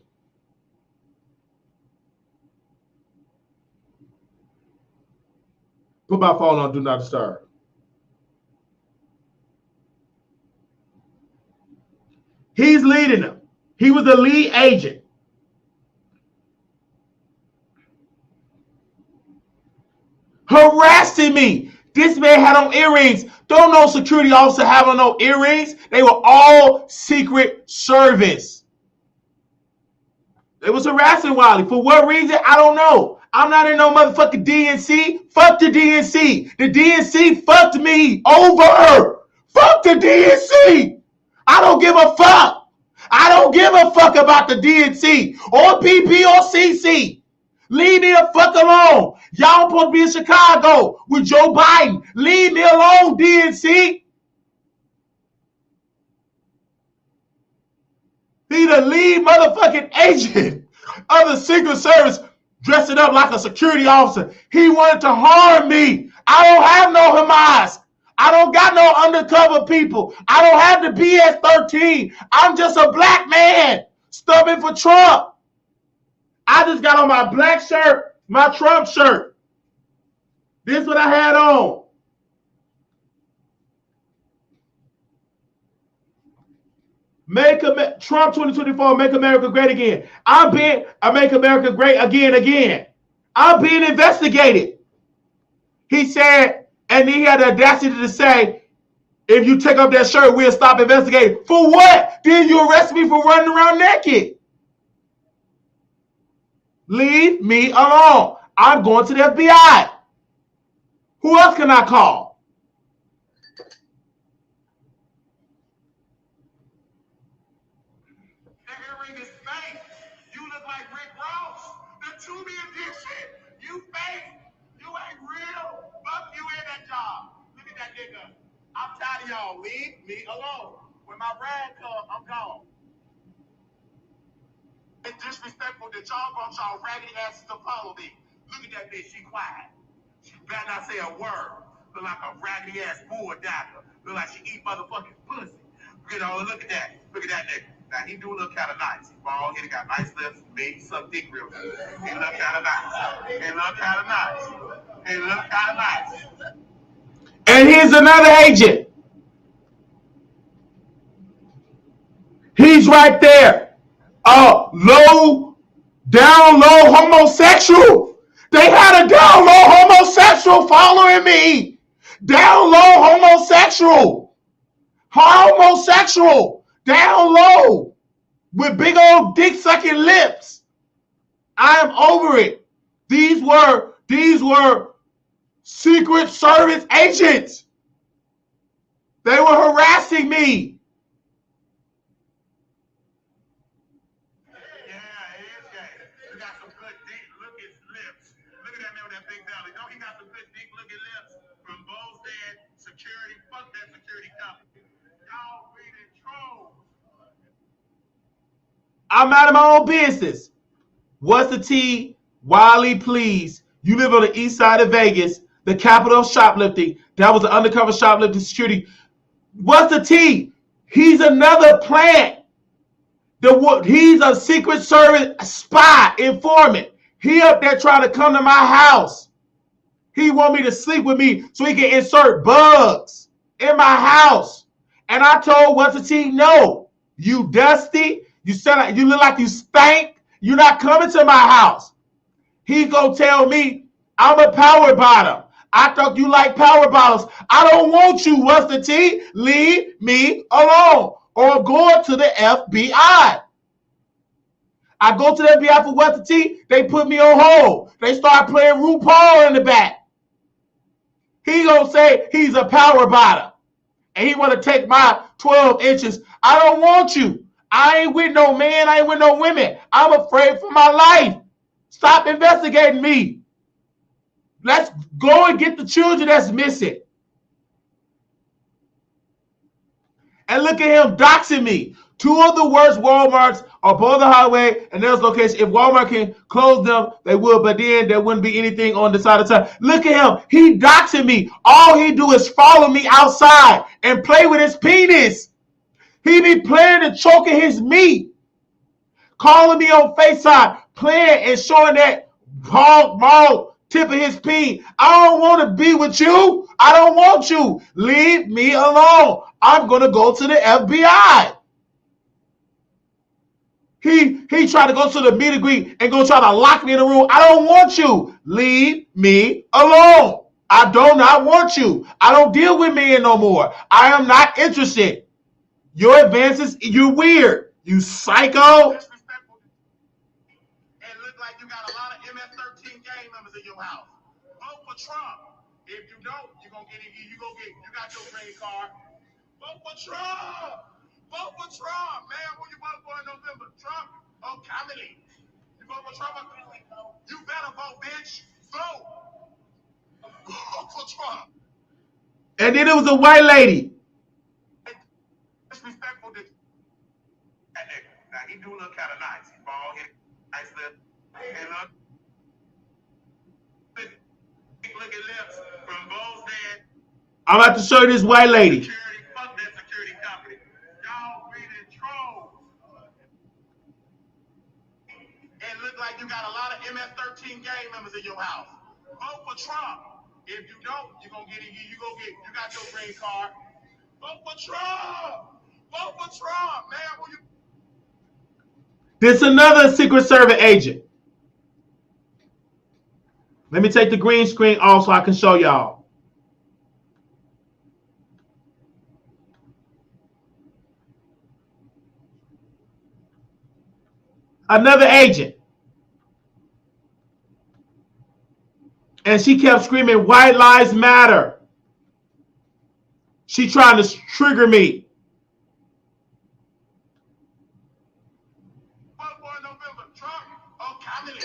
Put my phone on Do Not Disturb. He's leading them. He was the lead agent. Harassing me. This man had on earrings. Don't no security officer have on no earrings. They were all Secret Service. They was harassing Wiley. For what reason? I don't know. I'm not in no motherfucking DNC. Fuck the DNC. The DNC fucked me over. Fuck the DNC. I don't give a fuck. I don't give a fuck about the DNC or PP or CC. Leave me the fuck alone. Y'all supposed to be in Chicago with Joe Biden. Leave me alone, DNC. He the lead motherfucking agent of the Secret Service, dressing up like a security officer. He wanted to harm me. I don't have no Hamas. I don't got no undercover people. I don't have the BS-13. I'm just a black man stubbing for Trump. I just got on my black shirt, my Trump shirt. This is what I had on. Trump 2024, make America great again. I make America great again. I'm being investigated. He said, and he had the audacity to say, if you take off that shirt, we'll stop investigating. For what? Then you arrest me for running around naked. Leave me alone. I'm going to the FBI. Who else can I call? That earring is fake. You look like Rick Ross. The Tubi edition. You fake. You ain't real. Fuck you in that job. Look at that nigga. I'm tired of y'all. Leave me alone. When my rag comes, I'm gone. It's disrespectful that y'all brought y'all raggedy asses to follow me. Look at that bitch. She quiet. She better not say a word. Look like a raggedy ass bulldogger. Look like she eat motherfucking pussy. You know, look at that. Look at that nigga. Now, he do look kind of nice. He bald, he got nice lips, big, suck dick real good. He look kind of nice. He look kind of nice. He look kind of nice. And here's another agent. He's right there. Down low homosexual. They had a down low homosexual following me. Down low homosexual. Homosexual. Down low. With big old dick sucking lips. I am over it. These were Secret Service agents. They were harassing me. I'm out of my own business. What's the tea? Wiley, please. You live on the east side of Vegas, the capital of shoplifting. That was an undercover shoplifting security. What's the tea? He's another plant. He's a Secret Service spy, informant. He up there trying to come to my house. He want me to sleep with me so he can insert bugs in my house. And I told What's the T, no. You dusty. You look like you stank. You're not coming to my house. He gonna tell me I'm a power bottom. I thought you like power bottles. I don't want you, What's the T? Leave me alone. Or I'm going to the FBI. I go to the FBI for What's the T? They put me on hold. They start playing RuPaul in the back. He gonna say he's a power bottom. And he want to take my 12 inches. I don't want you. I ain't with no man. I ain't with no women. I'm afraid for my life. Stop investigating me. Let's go and get the children that's missing. And look at him doxing me. 2 of the worst Walmarts are both the highway and there's location. If Walmart can close them, they would, but then there wouldn't be anything on the side of town. Look at him. He doxing me. All he do is follow me outside and play with his penis. He be playing and choking his meat. Calling me on FaceTime, playing and showing that ball tip of his pee. I don't want to be with you. I don't want you. Leave me alone. I'm going to go to the FBI. He tried to go to the meet and greet and go try to lock me in the room. I don't want you. Leave me alone. I do not want you. I don't deal with men no more. I am not interested. Your advances, you're weird. You psycho. Disrespectful. And look like you got a lot of MS-13 gang members in your house. Vote for Trump. If you don't, you're going to get it. You got your green card. Vote for Trump. Vote for Trump, man. Who you vote for in November? Trump or Kamala? You vote for Trump or Kamala? You better vote, bitch. Vote. Vote for Trump. And then it was a white lady. Disrespectful to that nigga. Now he do look kind of nice. He bald head, nice lip, and look at lips from both dead. I'm about to show you this white lady. Security, fuck that security company. Y'all really trolls. And look like you got a lot of MS-13 gang members in your house. Vote for Trump. If you don't, you're gonna get it. You got your green card. Vote for Trump. Vote for Trump, man. Will you? This another Secret Service agent. Let me take the green screen off so I can show y'all. Another agent. And she kept screaming, "White lives matter." She trying to trigger me. Vote for November. Trump or Kamala?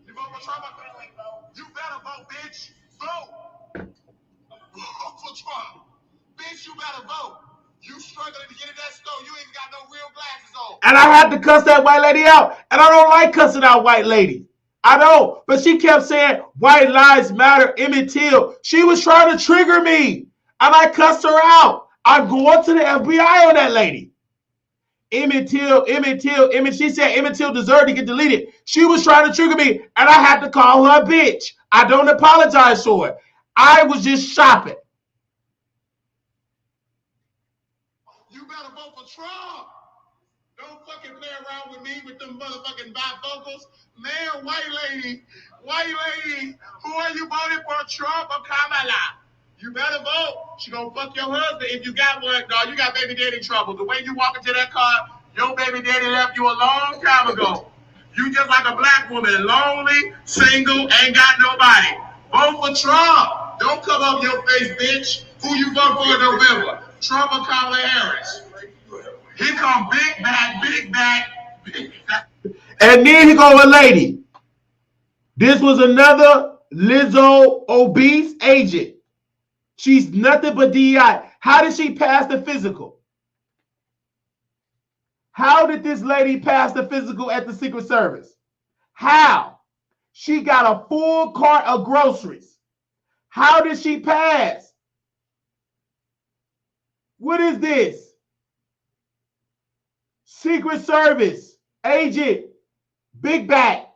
You vote for Trump or Kamala? You better vote, bitch. Vote. Vote for Trump. Bitch, you better vote. You struggling to get in that store. You ain't got no real glasses on. And I had to cuss that white lady out. And I don't like cussing out white ladies. I don't. But she kept saying, "White lives matter," Emmett Till. She was trying to trigger me. And I cussed her out. I'm going to the FBI on that lady. Emmett Till. She said Emmett Till deserved to get deleted. She was trying to trigger me. And I had to call her a bitch. I don't apologize for it. I was just shopping. You better vote for Trump. Don't fucking play around with me with them motherfucking bifocals. Man, white lady, who are you voting for, Trump or Kamala? You better vote. She gonna fuck your husband if you got one, dog. You got baby daddy trouble. The way you walk into that car, your baby daddy left you a long time ago. You just like a black woman, lonely, single, ain't got nobody. Vote for Trump. Don't come up your face, bitch. Who you vote for in November? Trump or Kamala Harris? Here come big back, big back, big back. And then here go a lady. This was another Lizzo obese agent. She's nothing but DEI. How did she pass the physical? How did this lady pass the physical at the Secret Service? How? She got a full cart of groceries. How did she pass? What is this? Secret Service agent, big back,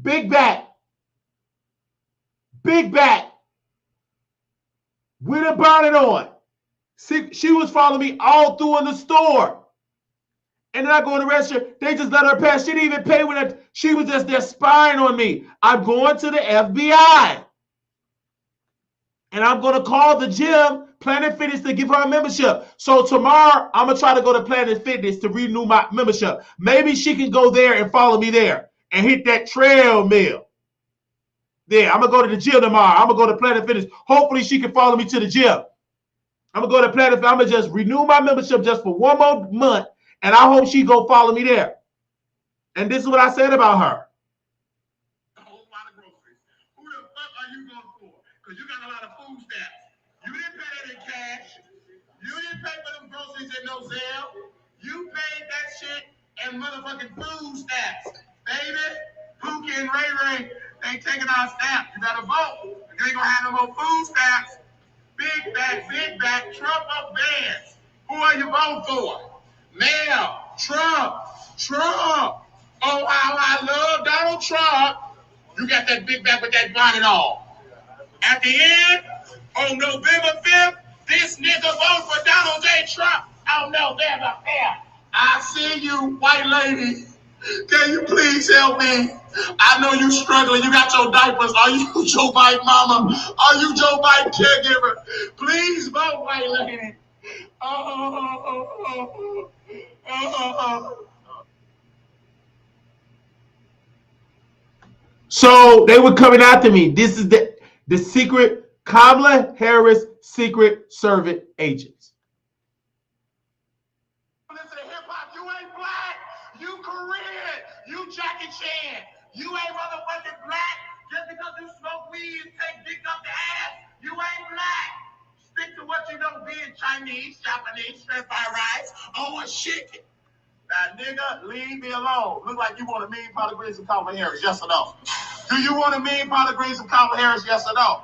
big back, big back, with a bonnet on. She was following me all through in the store. And then I go in the restaurant. They just let her pass. She didn't even pay when she was just there spying on me. I'm going to the FBI. And I'm going to call the gym, Planet Fitness, to give her a membership. So tomorrow, I'm going to try to go to Planet Fitness to renew my membership. Maybe she can go there and follow me there and hit that treadmill. Yeah, I'm going to go to the gym tomorrow. I'm going to go to Planet Fitness. Hopefully, she can follow me to the gym. I'm going to go to Planet Fitness. I'm going to just renew my membership just for one more month. And I hope she go follow me there. And this is what I said about her. A whole lot of groceries. Who the fuck are you going for? Because you got a lot of food stamps. You didn't pay that in cash. You didn't pay for them groceries in no Zelle. You paid that shit in motherfucking food stamps. Baby, Pookie and Ray Ray ain't taking our stamps. You better vote. You ain't gonna have no more food stamps. Big back, Trump up bands. Who are you voting for? Now, Trump. Oh, how I love Donald Trump. You got that big back with that bonnet on. At the end, on November 5th, this nigga vote for Donald J. Trump on November 5th. I see you, white lady. Can you please help me? I know you struggling. You got your diapers. Are you Joe Biden mama? Are you Joe Biden caregiver? Please vote, white lady. So they were coming after me. This is the secret Kamala Harris Secret Service agents. Listen to hip hop. You ain't black. You Korean. You Jackie Chan. You ain't motherfucking black. Just because you smoke weed and take dick up the ass, you ain't black. Stick to what you know, being Chinese, Japanese, shrimp fried rice, or chicken. Now, nigga, leave me alone. Look like you want a million pot of greens of Kamala Harris, yes or no? Do you want a million pot of greens of Kamala Harris, yes or no?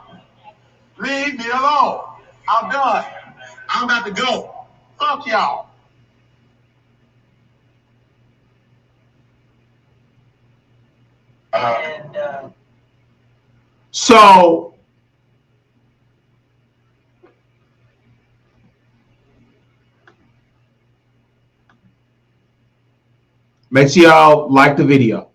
Leave me alone. I'm done. I'm about to go. Fuck y'all. So make sure y'all like the video.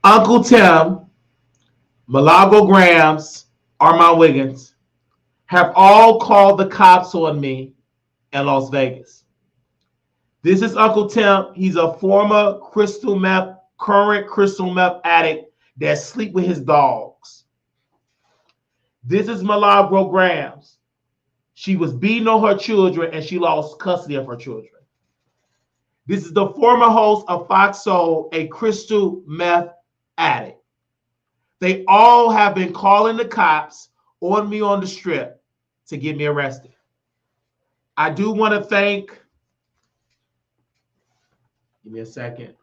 Uncle Tim, Milagro Gramz, Armand Wiggins have all called the cops on me in Las Vegas. This is Uncle Tim. He's a former current crystal meth addict that sleep with his dogs. This is Milagro Gramz. She was beating on her children and she lost custody of her children. This is the former host of Fox Soul, a crystal meth addict. They all have been calling the cops on me on the strip to get me arrested. I do want to thank, give me a second.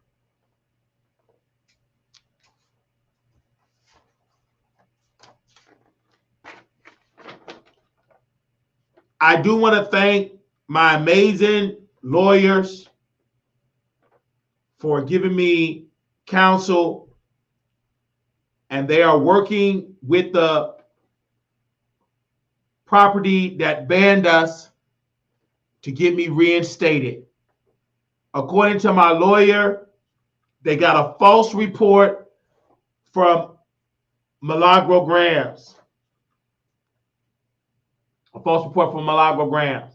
I do want to thank my amazing lawyers for giving me counsel, and they are working with the property that banned us to get me reinstated. According to my lawyer, they got a false report from Milagro Gramz. A false report from Milagro Gramz.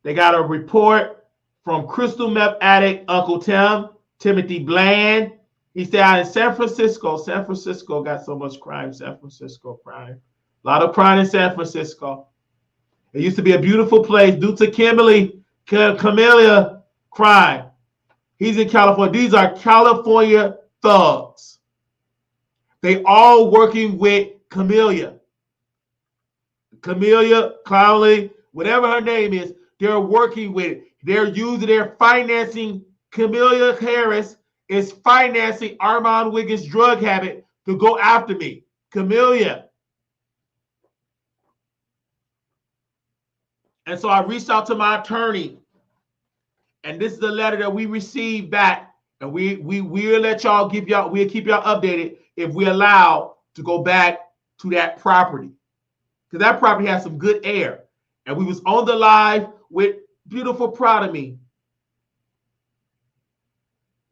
They got a report from crystal meth addict Uncle Tim, Timothy Bland, He said out in San Francisco. San Francisco got so much crime. San Francisco crime. A lot of crime in San Francisco. It used to be a beautiful place due to Camellia crime. He's in California. These are California thugs. They all working with Camellia. Camellia, Clowney, whatever her name is, they're working with it. They're financing. Camellia Harris is financing Armand Wiggins' drug habit to go after me. Camellia. And so I reached out to my attorney, and this is the letter that we received back, and we'll let y'all we'll keep y'all updated if we allow to go back to that property, because that property has some good air. And we was on the live with beautiful Proud of Me.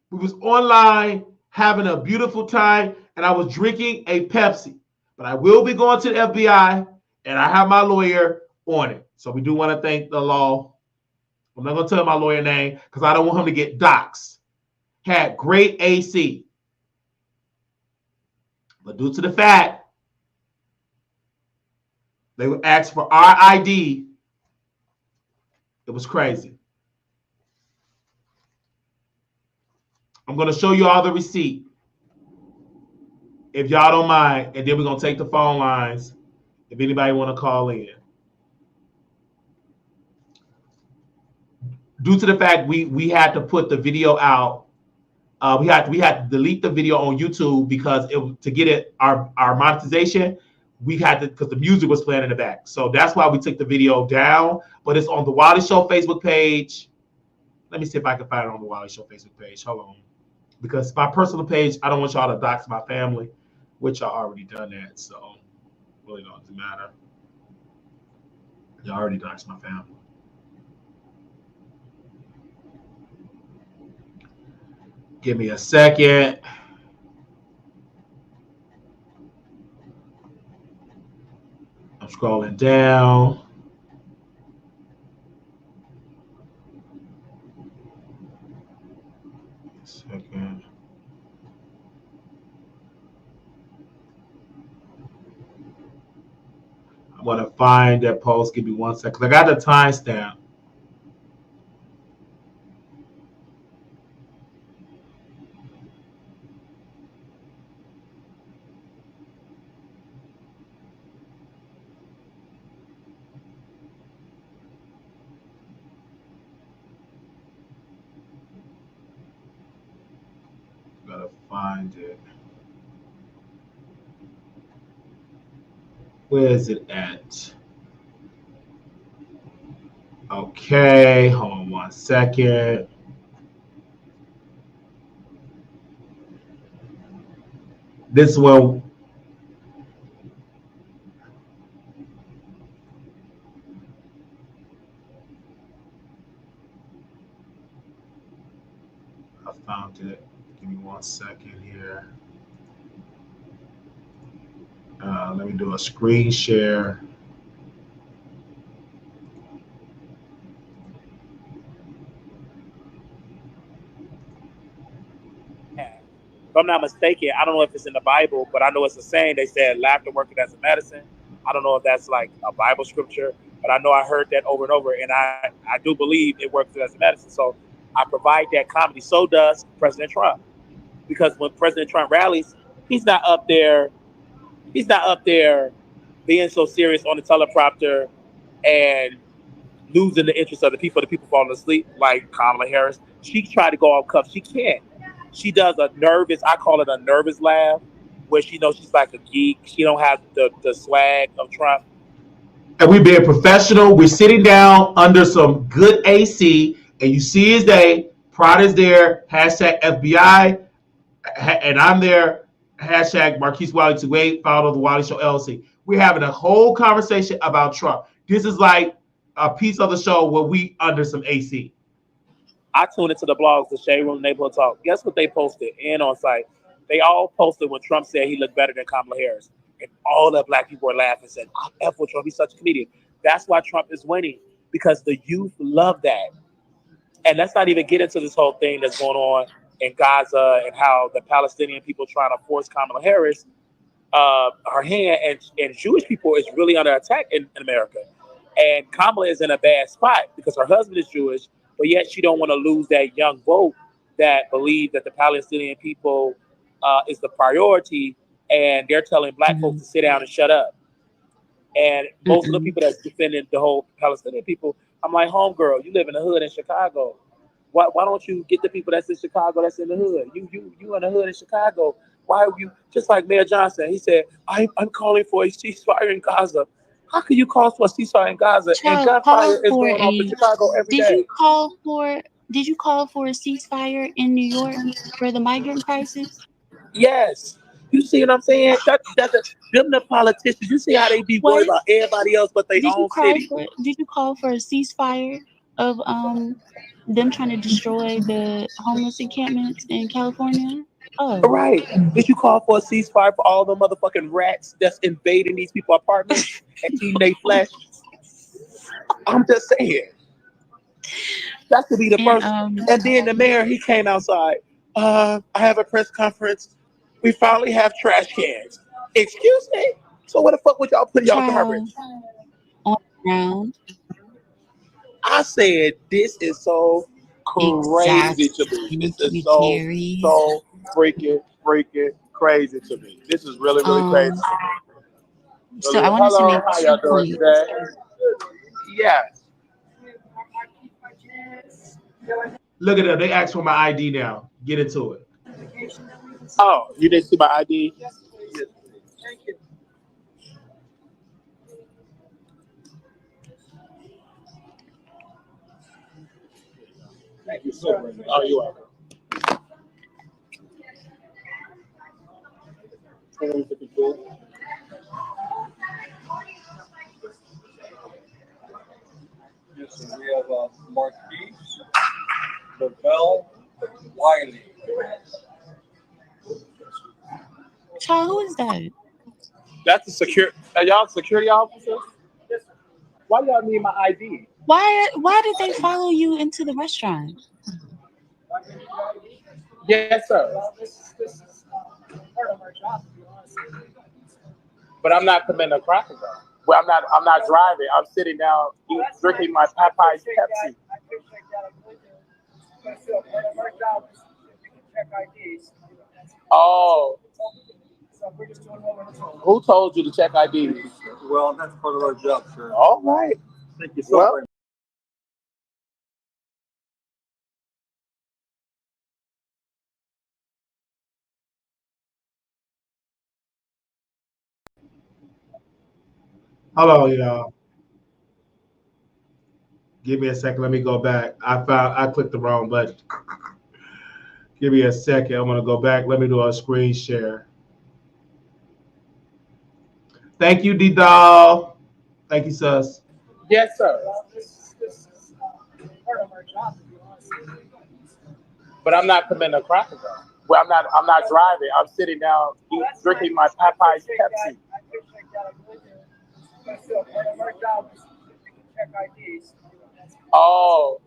We was online having a beautiful time, and I was drinking a Pepsi. But I will be going to the FBI, and I have my lawyer on it. So we do want to thank the law. I'm not going to tell my lawyer name because I don't want him to get doxxed. Had great AC. But due to the fact they would ask for our ID, it was crazy. I'm going to show you all the receipt, if y'all don't mind, and then we're going to take the phone lines if anybody want to call in. Due to the fact we had to put the video out, we had to delete the video on YouTube because to get it our monetization, we had to, because the music was playing in the back. So that's why we took the video down. But it's on the Wiley Show Facebook page. Let me see if I can find it on the Wiley Show Facebook page. Hold on. Because my personal page, I don't want y'all to dox my family, which y'all already done that. So really doesn't matter. Y'all already doxed my family. Give me a second. I'm scrolling down. Second. I want to find that post. Give me 1 second. I got the timestamp. Gotta find it. Where is it at? Okay, hold on 1 second. This one. I found it. Give me 1 second here. Let me do a screen share. If I'm not mistaken, I don't know if it's in the Bible, but I know it's a saying. They said laughter working as a medicine. I don't know if that's like a Bible scripture, but I know I heard that over and over, and I do believe it works as a medicine. So I provide that comedy. So does President Trump, because when President Trump rallies, he's not up there being so serious on the teleprompter and losing the interest of the people falling asleep like Kamala Harris. She tried to go off cuff. She can't. She does a nervous, I call it a nervous laugh, where she knows she's like a geek. She don't have the swag of Trump. And we're being professional. We're sitting down under some good AC, and you see his day. Prod is there, hashtag FBI, and I'm there, hashtag Marquise Wiley 28, founder of the Wiley Show LLC. We're having a whole conversation about Trump. This is like a piece of the show where we under some AC. I tuned into the blogs, the Shade Room Neighborhood Talk. Guess what they posted and on site? They all posted when Trump said he looked better than Kamala Harris. And all the black people were laughing and said, I F with Trump, he's such a comedian. That's why Trump is winning, because the youth love that. And let's not even get into this whole thing that's going on in Gaza and how the Palestinian people trying to force Kamala Harris her hand, and Jewish people is really under attack in America. And Kamala is in a bad spot because her husband is Jewish, but yet she don't want to lose that young vote that believe that the Palestinian people is the priority, and they're telling black folks to sit down and shut up. And most of the people that's defending the whole Palestinian people, I'm like, homegirl, you live in the hood in Chicago. Why don't you get the people that's in Chicago that's in the hood? You in the hood in Chicago. Why are you, just like Mayor Johnson, he said, I'm calling for a ceasefire in Gaza. How can you call for a ceasefire in Gaza? And gunfire is going off in Chicago every day. Did you call for a ceasefire in New York for the migrant crisis? Yes. You see what I'm saying? Them the politicians. You see how they be worried about everybody else but their own city. Did you call for a ceasefire of them trying to destroy the homeless encampments in California? Oh, right. Did you call for a ceasefire for all the motherfucking rats that's invading these people's apartments and eating their flesh? I'm just saying. That could be the first. And then the mayor, he came outside. I have a press conference. We finally have trash cans. Excuse me? So what the fuck would y'all put y'all garbage? On the ground. I said, this is so crazy to me. This is so freaking crazy to me. This is really crazy to me. So I wanted to make 2 points. Yeah. Look at them. They asked for my ID now. Get into it. Oh, you didn't see my ID? Yes. Thank you. Thank you so much. Oh, you're welcome. Yes, we have Marquise, Lavelle, Wiley. Child, who is that? That's the security. Are y'all security officers? Yes. Why y'all need my ID? Why did they follow you into the restaurant? Yes, sir. Well, this is part of our job, to be honest. But I'm not committing a crime. Well, I'm not driving. I'm sitting down drinking my Popeye's Pepsi. I appreciate that. But still, part of our job is to check IDs. Oh. So we're just doing what we're told. Who told you to check IDs? Well, that's part of our job, sir. All right. Thank you so much. Hello, y'all. Give me a second. Let me go back. I clicked the wrong button. Give me a second. I'm gonna go back. Let me do a screen share. Thank you, D-Doll. Thank you, sus. Yes, sir. Well, this is part of our job, to be honest. But I'm not committing a crime. Well, I'm not driving. I'm sitting down drinking my Popeye's Pepsi. I appreciate that. But still, part of our job is to check IDs. Oh.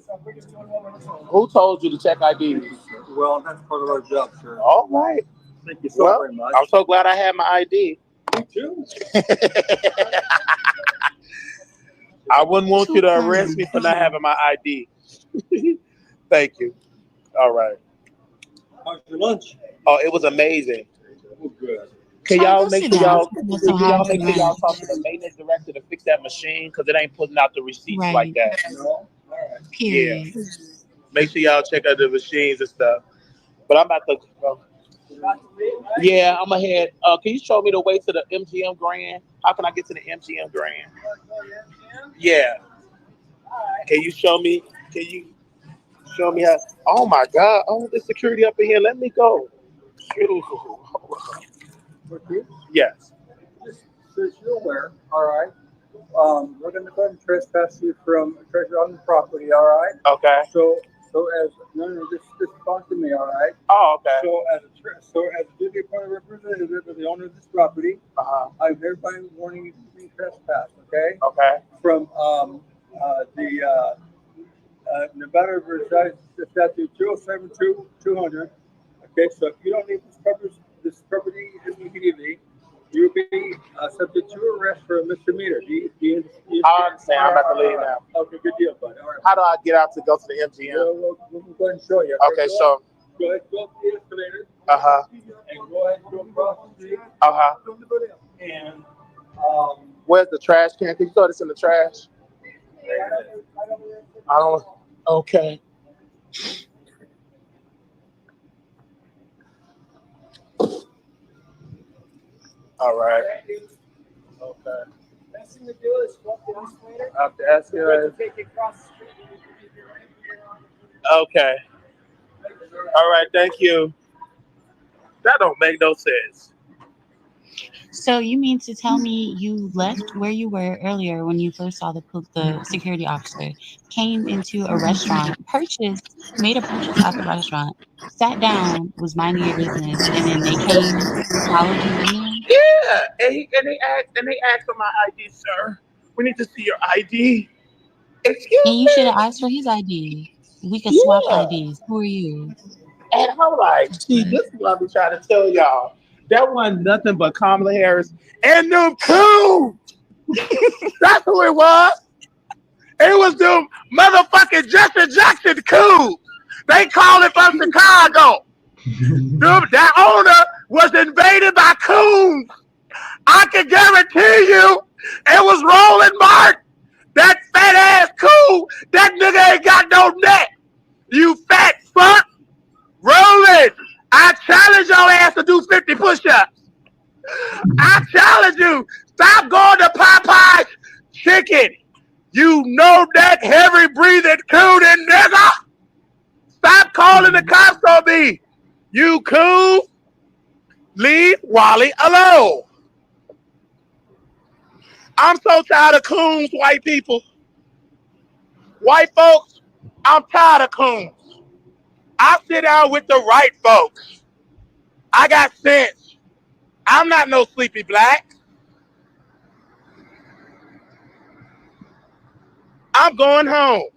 So we're just doing what we're told. Who told you to check IDs? Well, that's part of our job, sir. All right. Thank you so very much. I'm so glad I had my ID. Me too. I wouldn't want you to arrest me for not having my ID. Thank you. All right. How's your lunch? Oh, it was amazing. Oh, good. Can y'all make sure y'all talk to the maintenance director to fix that machine because it ain't putting out the receipts like that. No? All right. Period. Yeah. Make sure y'all check out the machines and stuff. But I'm about to. Yeah, I'm ahead. Can you show me the way to the MGM Grand? How can I get to the MGM Grand? Yeah. Can you show me? Can you show me how? Oh my God! Oh, there's security up in here. Let me go. Yes. Just so you're aware, all right. We're going to go ahead and trespass you from treasure on the property, all right? Okay. So as just talk to me, all right? Oh, okay. So as a duty appointed representative of the owner of this property, I'm hereby warning you to be trespassed, okay? Okay. From Nevada resides statute 072-200. Okay, so if you don't leave this property immediately, you'll be subject to arrest for a misdemeanor. Do you I understand. I'm about to leave now. Okay, good deal, buddy. All right. How do I get out to go to the MGM? We'll go ahead and show you. Okay, so. Go ahead, go up the escalator. Uh-huh. And go ahead and go across the street. Uh-huh. And where's the trash can? Can you throw this in the trash? I don't. Okay. All right. Okay. best thing to do is go up the escalator. Up the escalator. Take it across the street. Okay. All right. Thank you. That don't make no sense. So you mean to tell me you left where you were earlier when you first saw the security officer, came into a restaurant, made a purchase at the restaurant, sat down, was minding your business, and then they came, followed you in? Yeah, and they asked for my ID, sir. We need to see your ID. Excuse And you me. should have asked for his ID. We could swap IDs. Who are you? And I'm like, see, this is what I be trying to tell y'all. That wasn't nothing but Kamala Harris and them coons. That's who it was. It was them motherfucking Jesse Jackson coons. They call it from Chicago. That owner was invaded by coons. I can guarantee you it was Roland Martin. That fat ass coon. That nigga ain't got no neck. You fat fuck. Roland. I challenge your ass to do 50 push-ups. I challenge you. Stop going to Popeye's chicken. You know that heavy breathing cooning nigga. Stop calling the cops on me. You cool. Leave Wiley alone. I'm so tired of coons, white people. White folks, I'm tired of coons. I sit down with the right folks. I got sense. I'm not no sleepy black. I'm going home.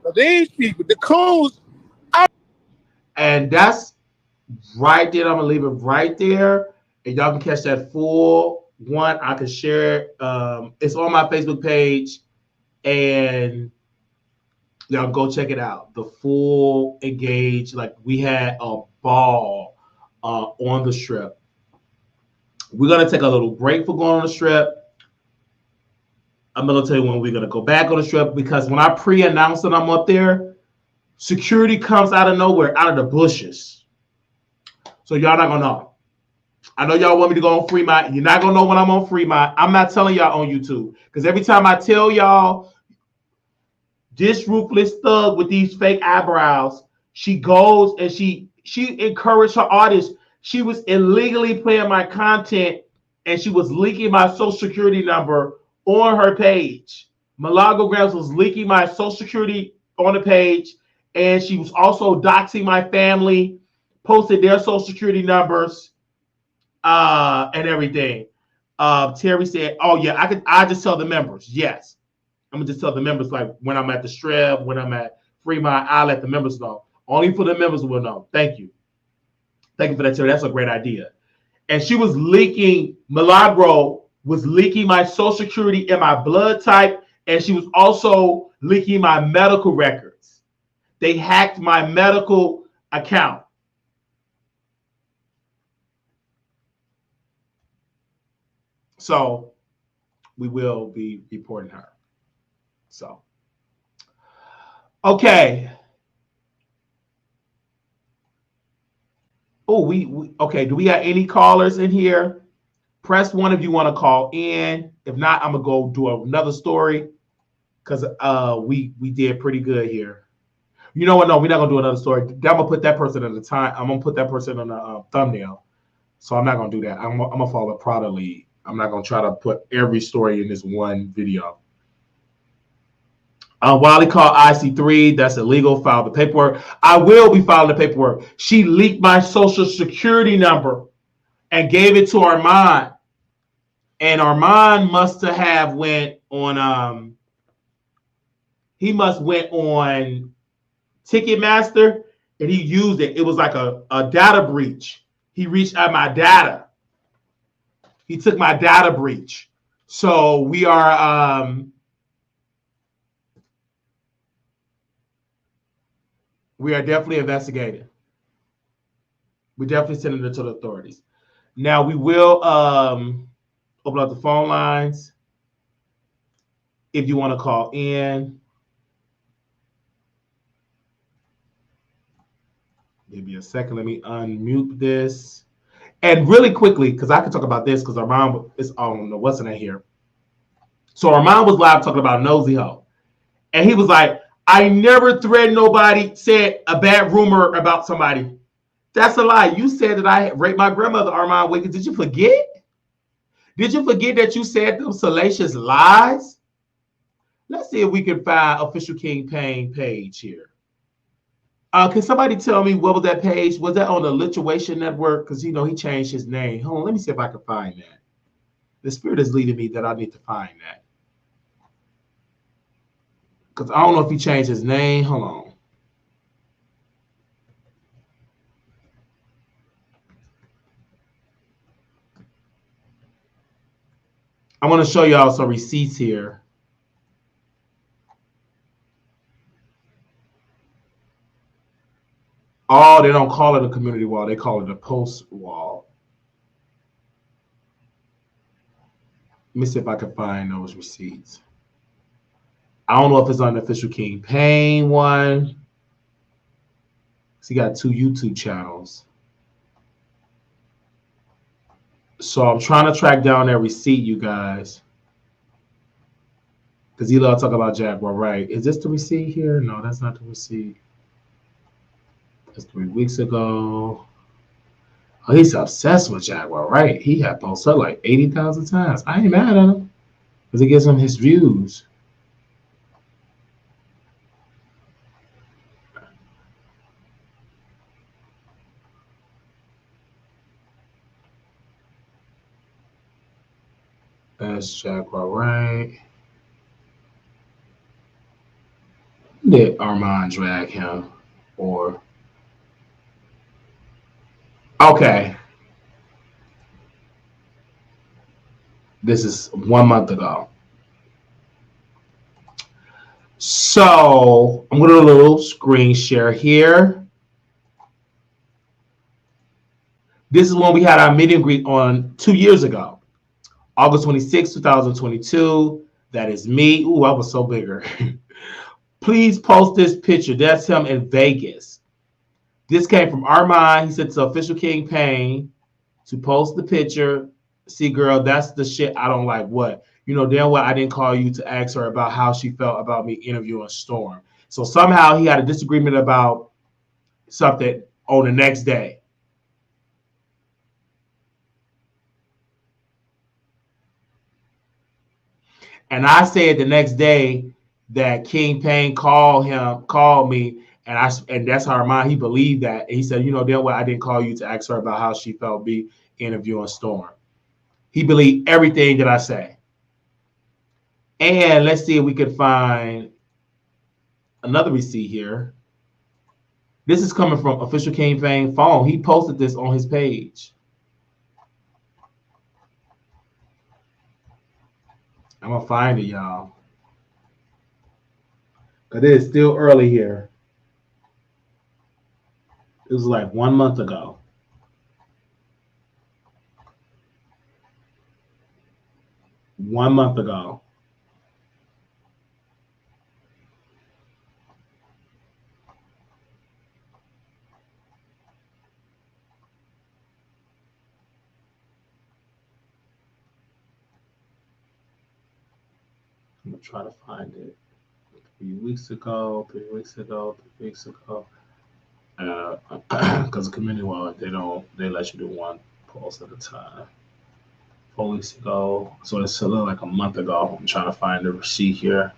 But these people, the coons. And that's right there. I'm gonna leave it right there, and y'all can catch that full one. I can share it. It's on my Facebook page, and y'all go check it out. The full engage, like we had a ball on the strip. We're gonna take a little break for going on the strip. I'm gonna tell you when we're gonna go back on the strip, because when I pre-announce that I'm up there, security comes out of nowhere, out of the bushes. So y'all not gonna know. I know y'all want me to go on Fremont. You're not gonna know when I'm on Fremont. I'm not telling y'all on YouTube, because every time I tell y'all, this ruthless thug with these fake eyebrows, she goes and she encouraged her artists. She was illegally playing my content, and she was leaking my social security number on her page. Milagro Gramz was leaking my social security on the page, and she was also doxing my family, posted their social security numbers and everything. Terry said, "Oh yeah, I just tell the members." Yes. I'm gonna just tell the members, like when I'm at the strip, when I'm at Fremont, I'll let the members know. Only for the members will know. Thank you. Thank you for that, Terry. That's a great idea. And she was leaking, Milagro was leaking my social security and my blood type, and she was also leaking my medical records. They hacked my medical account. So we will be reporting her. So, okay. Oh, okay. Do we have any callers in here? Press 1 if you want to call in. If not, I'm gonna go do another story, because we did pretty good here. You know what? No, we're not gonna do another story. I'm gonna put that person at the time. I'm gonna put that person on the thumbnail. So I'm not gonna do that. I'm gonna follow Prada lead. I'm not gonna try to put every story in this one video. Wiley called IC3. That's illegal. File the paperwork. I will be filing the paperwork. She leaked my social security number and gave it to Armand. And Armand must have went on he must went on Ticketmaster and he used it. It was like a data breach. He reached out my data. He took my data breach. So we are definitely investigating. We're definitely sending it to the authorities. Now we will open up the phone lines if you want to call in. Give me a second. Let me unmute this. And really quickly, because I can talk about this because Armand is on the what's in it here. So Armand was live talking about Nosy Ho. And he was like, I never threatened nobody, said a bad rumor about somebody. That's a lie. You said that I raped my grandmother, Armand Wiggins. Did you forget? Did you forget that you said those salacious lies? Let's see if we can find official King Payne page here. Can somebody tell me what was that page? Was that on the Lituation Network? Because, you know, he changed his name. Hold on, let me see if I can find that. The Spirit is leading me that I need to find that. Because I don't know if he changed his name. Hold on. I want to show y'all some receipts here. Oh, they don't call it a community wall. They call it a post wall. Let me see if I can find those receipts. I don't know if it's on the official King Payne one. So he got 2 YouTube channels. So I'm trying to track down that receipt, you guys. Because he love talk about Jaguar, right? Is this the receipt here? No, that's not the receipt. That's 3 weeks ago. Oh, he's obsessed with Jaguar, right? He had posted like 80,000 times. I ain't mad at him because it gives him his views. That's Jaguar, right? Did Armand drag him? Or okay. This is 1 month ago. So I'm going to do a little screen share here. This is when we had our meet and greet on 2 years ago. August 26, 2022. That is me. Ooh, I was so bigger. Please post this picture. That's him in Vegas. This came from Armand. He said to official King Payne to post the picture. See, girl, that's the shit I don't like. What? You know damn well I didn't call you to ask her about how she felt about me interviewing Storm. So somehow he had a disagreement about something on the next day. And I said the next day that King Payne called me, and that's how Armand, he believed that. And he said, you know damn well I didn't call you to ask her about how she felt me interviewing Storm. He believed everything that I say. And let's see if we can find another receipt here. This is coming from official King Payne phone. He posted this on his page. I'm going to find it, y'all. Because it is still early here. It was like 1 month ago. One month ago. I'm going to try to find it. 3 weeks ago. Because the community wall, they let you do one post at a time. 4 weeks ago. So it's a little like a month ago. I'm trying to find the receipt here.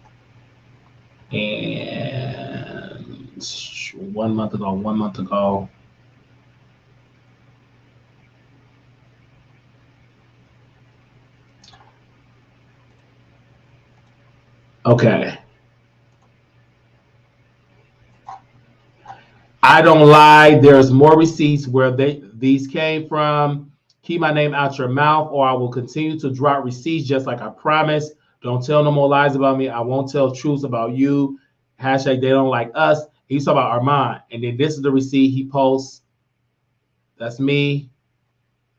And 1 month ago. Okay. I don't lie. There's more receipts where these came from. Keep my name out your mouth, or I will continue to drop receipts just like I promised. Don't tell no more lies about me. I won't tell truths about you. Hashtag they don't like us. He's talking about Armand. And then this is the receipt he posts. That's me.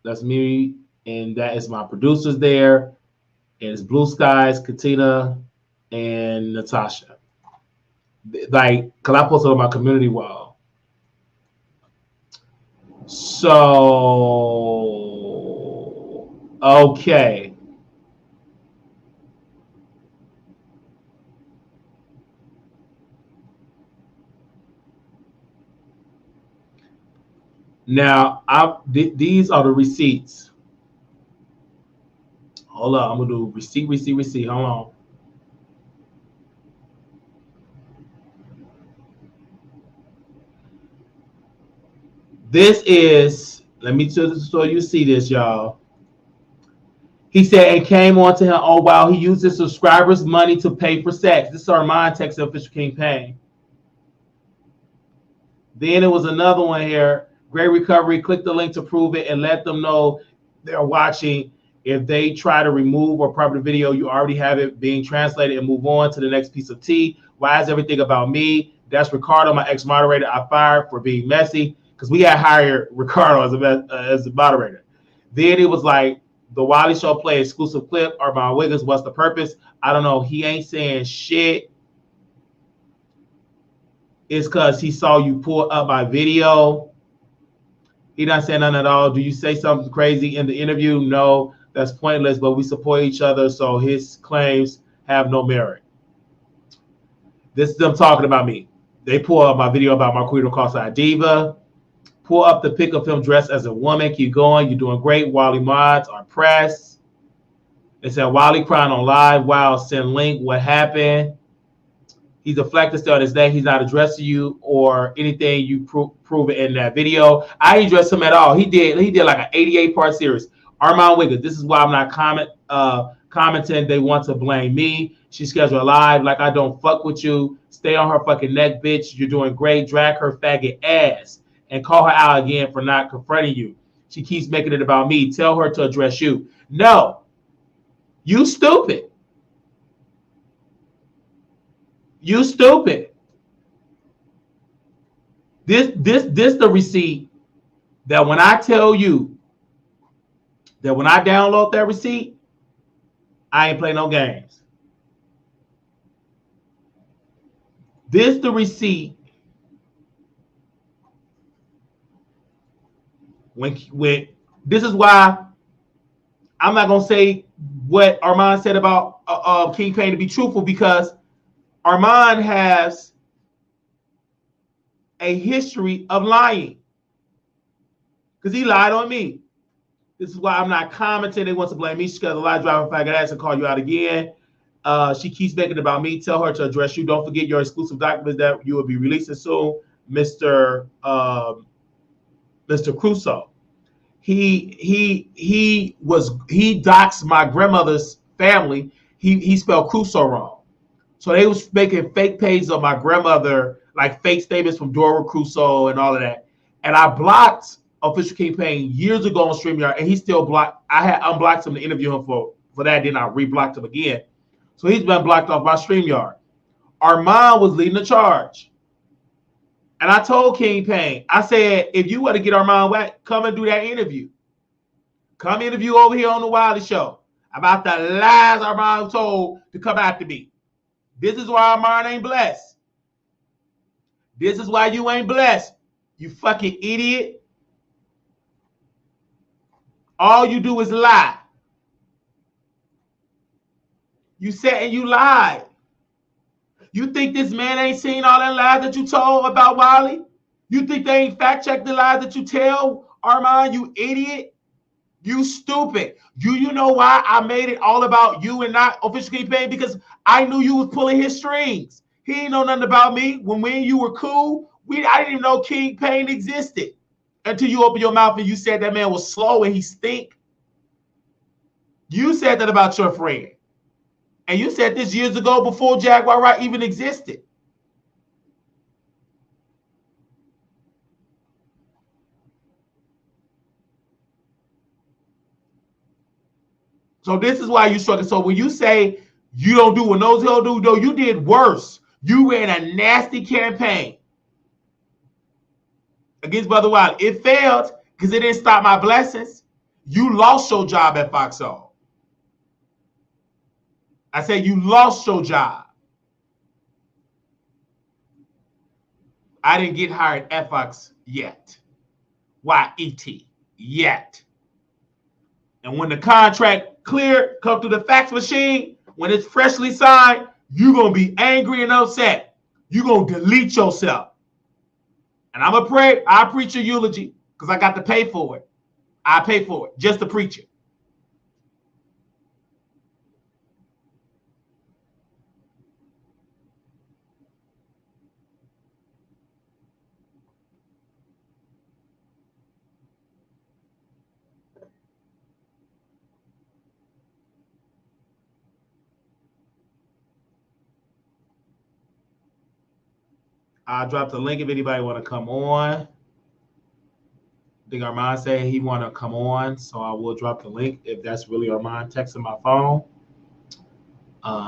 That's me. And that is my producers there. And it's Blue Skies, Katina, and Natasha. Like, because I posted on my community wall. So, okay. Now, these are the receipts. Hold on, I'm gonna do receipt. Hold on. This is, let me so you see this, y'all. He said, and came on to him, oh, wow, he used his subscribers' money to pay for sex. This is Armand texting Official King Payne. Then it was another one here. Great recovery. Click the link to prove it and let them know they're watching. If they try to remove or prop the video, you already have it being translated and move on to the next piece of tea. Why is everything about me? That's Ricardo, my ex-moderator. I fired for being messy because we had hired Ricardo as the moderator. Then it was like, the Wiley Show play exclusive clip. Armand Wiggins, what's the purpose? I don't know. He ain't saying shit. It's because he saw you pull up my video. He not saying nothing at all. Do you say something crazy in the interview? No, that's pointless, but we support each other, so his claims have no merit. This is them talking about me. They pull up my video about Marquito Cross-Eyed Diva. Pull up the pic of him dressed as a woman. Keep going. You're doing great. Wiley mods are pressed. They said Wiley crying on live. Wow, send link. What happened? He deflected still on his name. He's not addressing you or anything you prove it in that video. I didn't address him at all. He did like an 88-part series. Armand Wiggins. This is why I'm not commenting. They want to blame me. She scheduled a live. Like, I don't fuck with you. Stay on her fucking neck, bitch. You're doing great. Drag her faggot ass. And call her out again for not confronting you. She keeps making it about me. Tell her to address you. No. You stupid. You stupid. This the receipt that when I tell you that when I download that receipt, I ain't play no games. This the receipt when this is why I'm not gonna say what Armand said about King Payne to be truthful, because Armand has a history of lying because he lied on me. This is why I'm not commenting. They want to blame me. She's got a lie driving faggot ass and call you out again. She keeps making it about me. Tell her to address you. Don't forget your exclusive documents that you will be releasing soon, Mr. Crusoe. He doxed my grandmother's family. He spelled Crusoe wrong. So they was making fake pages of my grandmother, like fake statements from Dora Crusoe and all of that. And I blocked Official King Payne years ago on StreamYard, and he still blocked. I had unblocked him to interview him for that. Then I reblocked him again. So he's been blocked off my StreamYard. Armand was leading the charge. And I told King Payne, I said, if you want to get Armand whack, come and do that interview. Come interview over here on the Wiley Show about the lies Armand told to come after me. This is why Armand ain't blessed. This is why you ain't blessed. You fucking idiot. All you do is lie. You said and you lied. You think this man ain't seen all that lies that you told about Wiley? You think they ain't fact-checked the lies that you tell, Armand, you idiot? You stupid. You know why I made it all about you and not Official King Payne? Because I knew you was pulling his strings. He ain't know nothing about me. When me and you were cool, I didn't even know King Payne existed until you opened your mouth and you said that man was slow and he stink. You said that about your friend. And you said this years ago before Jaguar Wright even existed. So this is why you struggle. So when you say you don't do what those hell do, no, you did worse. You ran a nasty campaign against Brother Wiley. It failed because it didn't stop my blessings. You lost your job at Foxhole. I said you lost your job. I didn't get hired at Fox yet. Y-E-T. Yet. And when the contract clear, come through the fax machine, when it's freshly signed, you're going to be angry and upset. You're going to delete yourself. And I'm going to pray. I preach a eulogy because I got to pay for it. I pay for it just to preach it. I'll drop the link if anybody want to come on. I think Armand said he want to come on, so I will drop the link if that's really Armand texting my phone.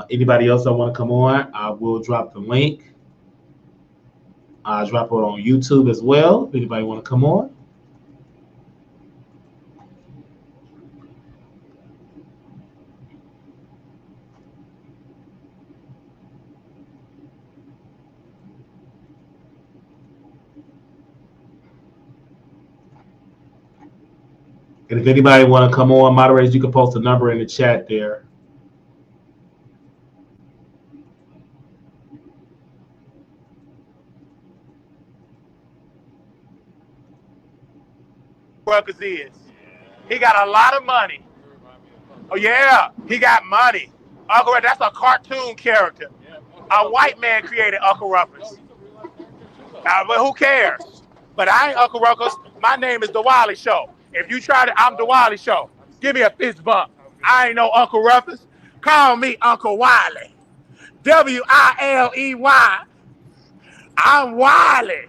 Anybody else that want to come on, I will drop the link. I'll drop it on YouTube as well if anybody want to come on. And if anybody want to come on, moderators, you can post a number in the chat there. Ruckus is. He got a lot of money. Oh yeah, he got money. Uncle Ruckus, that's a cartoon character. A white man created Uncle Ruckus. But who cares? But I ain't Uncle Ruckus. My name is The Wiley Show. If you try to, I'm The Wiley Show. Give me a fist bump. I ain't no Uncle Ruckus. Call me Uncle Wiley. W-I-L-E-Y. I'm Wiley.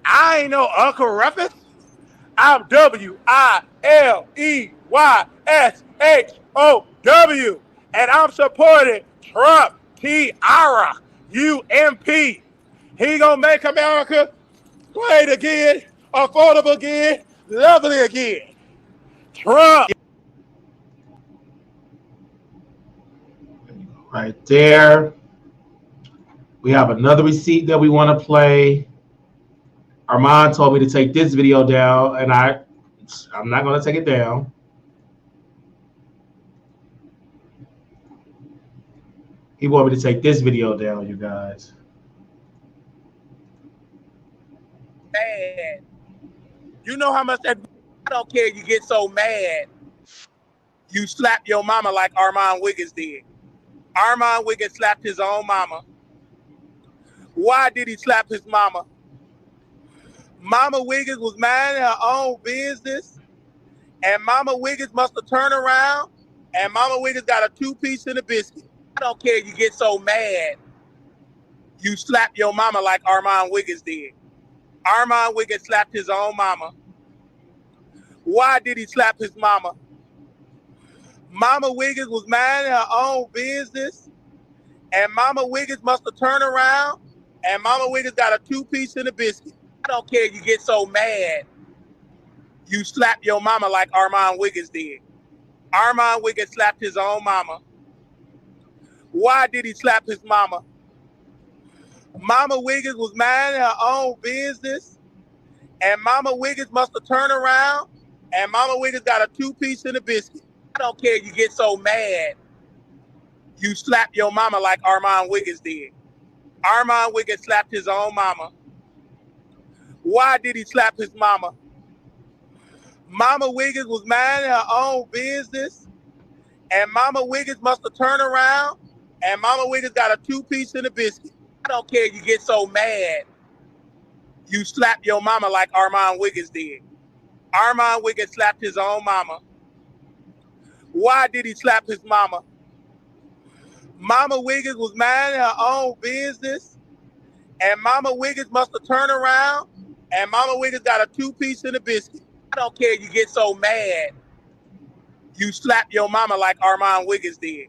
I ain't no Uncle Ruckus. I'm W-I-L-E-Y-S-H-O-W. And I'm supporting Trump, T-R-U-M-P. He gonna make America great again, affordable again, lovely again. Trump. Right there. We have another receipt that we want to play. Armand told me to take this video down, and I'm not going to take it down. He wanted me to take this video down, you guys. Mad. You know how much that, I don't care, you get so mad. You slap your mama like Armand Wiggins did. Armand Wiggins slapped his own mama. Why did he slap his mama? Mama Wiggins was minding her own business, and Mama Wiggins must have turned around, and Mama Wiggins got a 2-piece and a biscuit. I don't care, you get so mad. You slap your mama like Armand Wiggins did. Armand Wiggins slapped his own mama. Why did he slap his mama? Mama Wiggins was minding her own business, and Mama Wiggins must have turned around, and Mama Wiggins got a 2-piece and a biscuit. I don't care, you get so mad. You slap your mama like Armand Wiggins did. Armand Wiggins slapped his own mama. Why did he slap his mama? Mama Wiggins was minding her own business, and Mama Wiggins must have turned around, and Mama Wiggins got a 2-piece and a biscuit. I don't care, you get so mad. You slap your mama like Armand Wiggins did. Armand Wiggins slapped his own mama. Why did he slap his mama? Mama Wiggins was minding her own business, and Mama Wiggins must have turned around, and Mama Wiggins got a 2-piece and a biscuit. I don't care, you get so mad. You slap your mama like Armand Wiggins did. Armand Wiggins slapped his own mama. Why did he slap his mama? Mama Wiggins was minding her own business, and Mama Wiggins must have turned around, and Mama Wiggins got a 2-piece and a biscuit. I don't care, you get so mad. You slap your mama like Armand Wiggins did.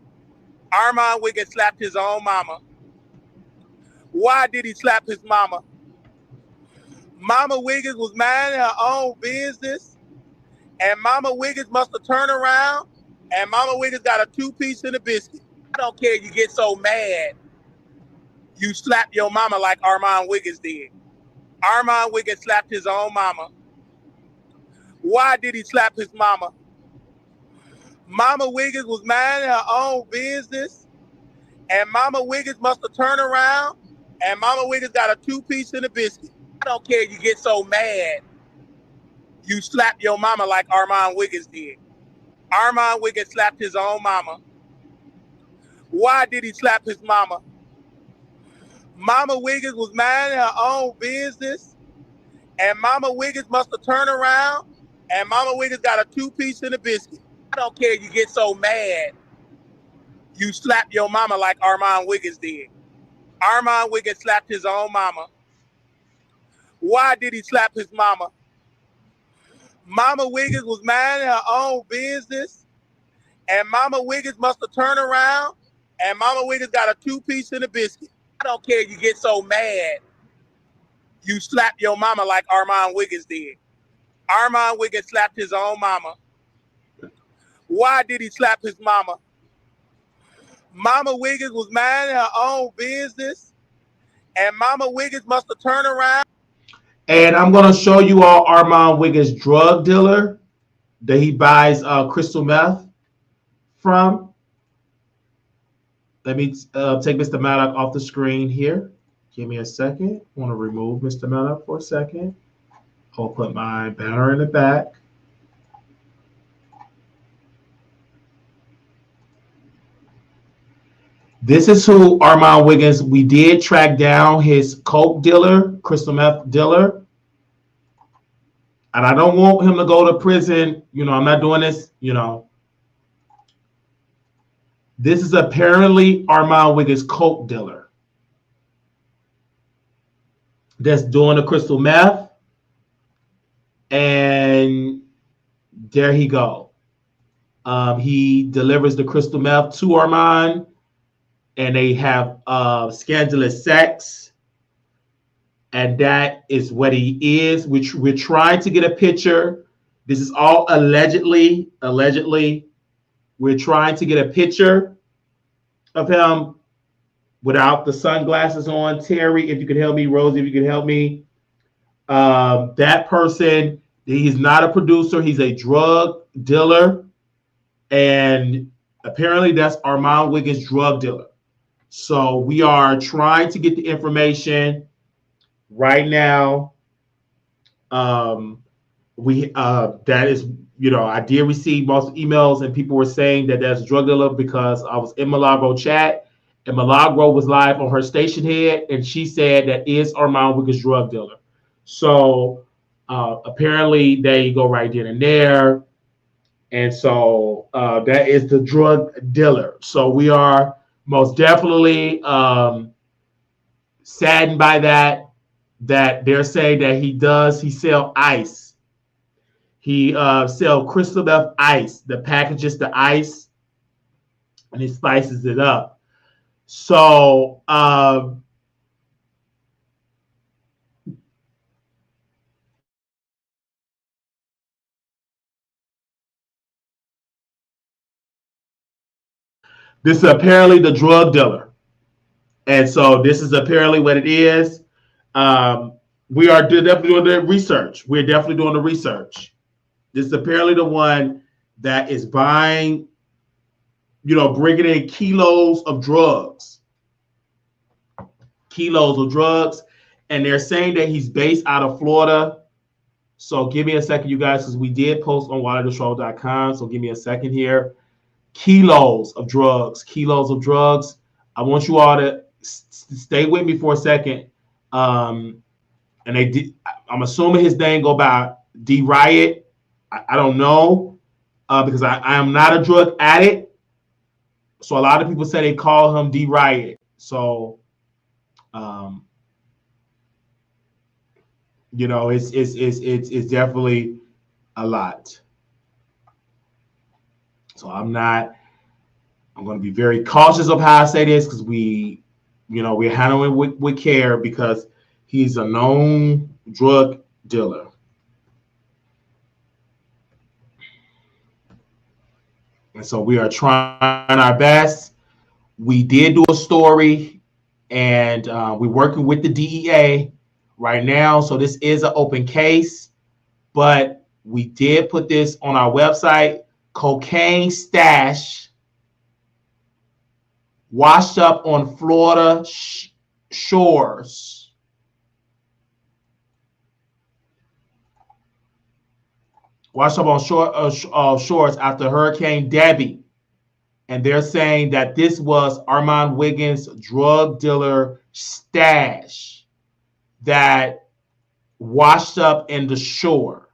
Armand Wiggins slapped his own mama. Why did he slap his mama? Mama Wiggins was minding her own business, and Mama Wiggins must have turned around, and Mama Wiggins got a 2-piece and a biscuit. I don't care you get so mad. You slap your mama like Armand Wiggins did. Armand Wiggins slapped his own mama. Why did he slap his mama? Mama Wiggins was minding her own business, and Mama Wiggins must have turned around, and Mama Wiggins got a 2-piece and a biscuit. I don't care you get so mad. You slap your mama like Armand Wiggins did. Armand Wiggins slapped his own mama. Why did he slap his mama? Mama Wiggins was minding her own business, and Mama Wiggins must have turned around, and Mama Wiggins got a 2-piece and a biscuit. I don't care you get so mad. You slap your mama like Armand Wiggins did. Armand Wiggins slapped his own mama. Why did he slap his mama? Mama Wiggins was minding her own business, and Mama Wiggins must have turned around, and Mama Wiggins got a 2-piece and a biscuit. I don't care you get so mad. You slap your mama like Armand Wiggins did. Armand Wiggins slapped his own mama. Why did he slap his mama? Mama Wiggins was minding her own business, and Mama Wiggins must have turned around. And I'm going to show you all Armand Wiggins' drug dealer that he buys crystal meth from. Let me take Mr. Maddock off the screen here. Give me a second. I want to remove Mr. Maddock for a second. I'll put my banner in the back. This is who Armand Wiggins, we did track down his coke dealer, crystal meth dealer. And I don't want him to go to prison. You know, I'm not doing this, you know. This is apparently Armand Wiggins' coke dealer that's doing the crystal meth. And there he go. He delivers the crystal meth to Armand, and they have scandalous sex. And that is what he is. We're trying to get a picture. This is all allegedly. We're trying to get a picture of him without the sunglasses on. Terry, if you could help me. Rosie, if you could help me. That person, he's not a producer. He's a drug dealer. And apparently that's Armand Wiggins' drug dealer. So we are trying to get the information right now. That is, you know, I did receive most emails and people were saying that that's a drug dealer because I was in Milagro chat and Milagro was live on her station head and she said that is Armand Wiggins' drug dealer. So apparently there you go right then and there. And so that is the drug dealer. So we are most definitely saddened by that they're saying that he sell ice. He sell crystal meth ice. The package is the ice and he spices it up. So this is apparently the drug dealer. And so this is apparently what it is. We are definitely doing the research. We're definitely doing the research. This is apparently the one that is buying, you know, bringing in kilos of drugs. And they're saying that he's based out of Florida. So give me a second, you guys, because we did post on wileytheshow.com. So give me a second here. Kilos of drugs. I want you all to stay with me for a second. And I'm assuming his name go by D Riot. I don't know because I am not a drug addict. So a lot of people say they call him D Riot. So, you know, it's definitely a lot. So I'm going to be very cautious of how I say this because we're handling it with care because he's a known drug dealer. And so we are trying our best. We did do a story, and we're working with the DEA right now. So this is an open case, but we did put this on our website. Cocaine stash washed up on Florida shores. Washed up on shores after Hurricane Debbie. And they're saying that this was Armand Wiggins' drug dealer stash that washed up in the shore.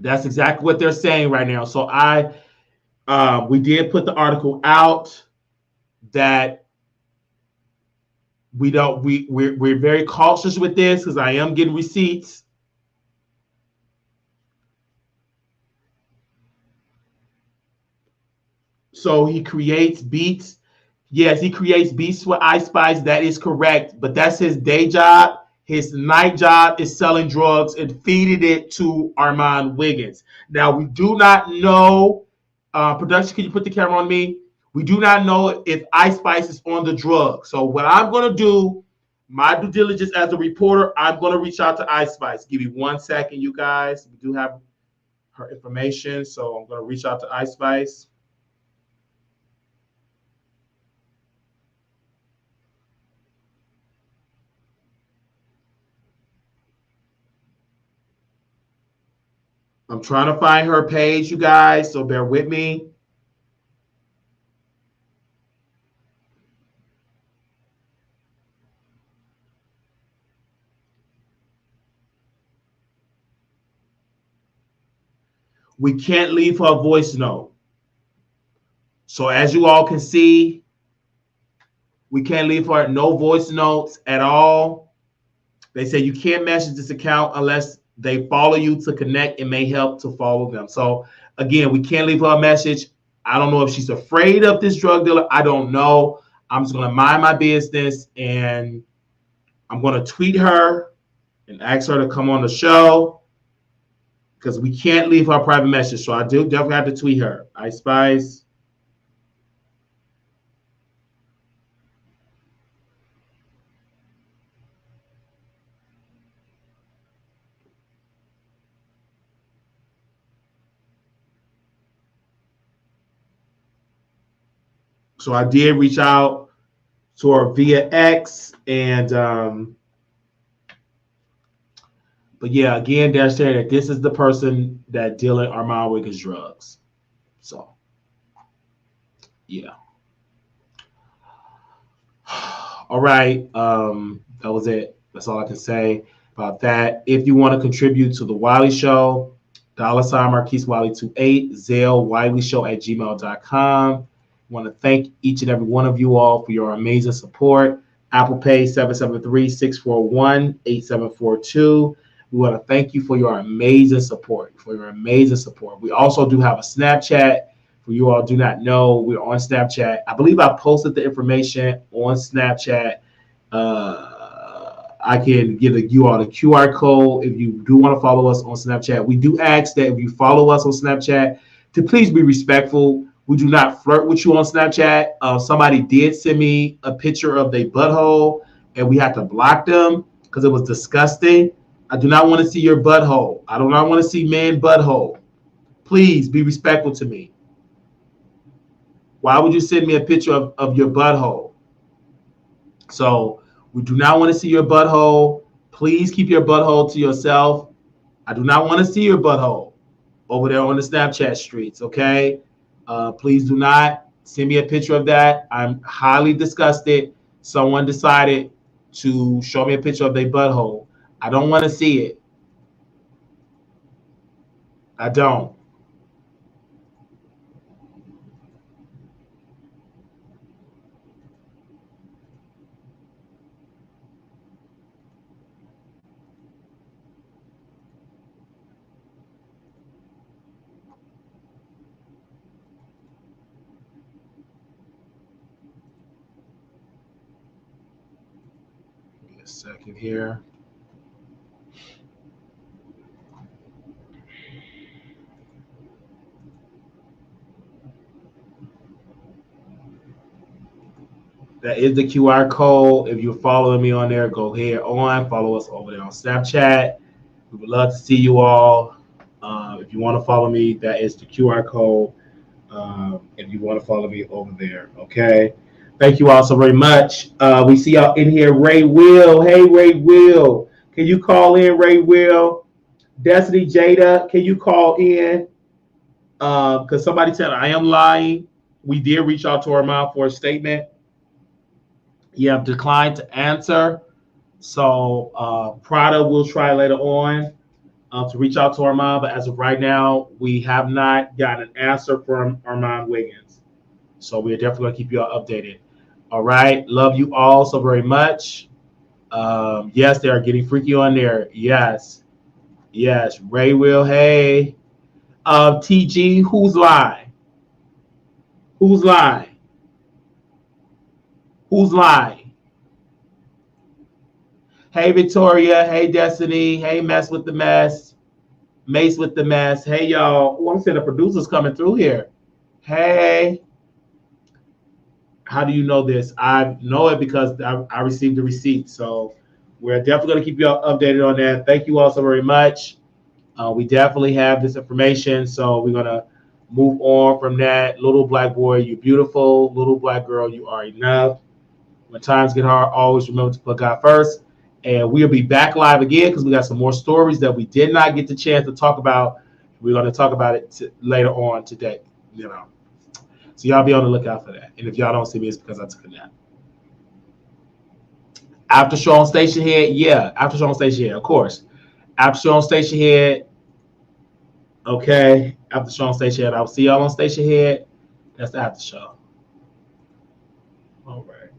That's exactly what they're saying right now. So we did put the article out that we're very cautious with this because I am getting receipts. So he creates beats. Yes, he creates beats with Ice Spice. That is correct. But that's his day job. His night job is selling drugs and feeding it to Armand Wiggins. Now, we do not know, production, can you put the camera on me? We do not know if Ice Spice is on the drug. So what I'm going to do, my due diligence as a reporter, I'm going to reach out to Ice Spice. Give me 1 second, you guys. We do have her information. So I'm going to reach out to Ice Spice. I'm trying to find her page, you guys, so bear with me. We can't leave her a voice note. So as you all can see, we can't leave her no voice notes at all. They say you can't message this account unless they follow you to connect. It may help to follow them. So again, we can't leave her a message. I don't know if she's afraid of this drug dealer. I don't know. I'm just going to mind my business, and I'm going to tweet her and ask her to come on the show because we can't leave her a private message. So I do definitely have to tweet her. Ice Spice. So I did reach out to her via X, and but yeah, again, they're saying that this is the person that dealing Armand Wiggins drugs. So yeah. All right. That was it. That's all I can say about that. If you want to contribute to the Wiley Show, $ Marquise Wiley 28, Zelle WileyShow@gmail.com. I want to thank each and every one of you all for your amazing support. Apple Pay 773-641-8742. We want to thank you for your amazing support. We also do have a Snapchat. For you all do not know, we're on Snapchat. I believe I posted the information on Snapchat. I can give you all the QR code if you do want to follow us on Snapchat. We do ask that if you follow us on Snapchat to please be respectful. We do not flirt with you on Snapchat. Somebody did send me a picture of their butthole, and we had to block them because it was disgusting. I do not want to see your butthole. I do not want to see man butthole. Please be respectful to me. Why would you send me a picture of your butthole? So we do not want to see your butthole. Please keep your butthole to yourself. I do not want to see your butthole over there on the Snapchat streets, okay? Please do not send me a picture of that. I'm highly disgusted. Someone decided to show me a picture of their butthole. I don't want to see it. I don't. second here. That is the QR code. If you're following me on there, go ahead on. Follow us over there on Snapchat. We would love to see you all. If you want to follow me, that is the QR code. If you want to follow me over there, okay? Thank you all so very much. We see y'all in here. Ray Will. Hey, Ray Will. Can you call in, Ray Will? Destiny Jada, can you call in? Because somebody said I am lying. We did reach out to our mom for a statement. You have declined to answer. So Prada will try later on to reach out to Armand, but as of right now, we have not gotten an answer from Armand Wiggins. So we're definitely going to keep you all updated. All right. Love you all so very much. Yes, they are getting freaky on there. Yes. Yes. Ray will. Hey. TG, who's lying? Who's lying? Who's lying? Hey, Victoria. Hey, Destiny. Hey, Mess with the Mess. Mace with the Mess. Hey, y'all. Oh, I'm seeing the producers coming through here. Hey. How do you know this? I know it because I received the receipt. So we're definitely going to keep you all updated on that. Thank you all so very much. We definitely have this information. So we're going to move on from that. Little black boy, you're beautiful. Little black girl, you are enough. When times get hard, always remember to put God first. And we'll be back live again because we got some more stories that we did not get the chance to talk about. We're going to talk about it later on today. So y'all be on the lookout for that. And if y'all don't see me, it's because I took a nap. After show on Station Head, yeah. After show on Station Head, of course. After show on Station Head, okay. After show on Station Head, I'll see y'all on Station Head. That's the after show. All right.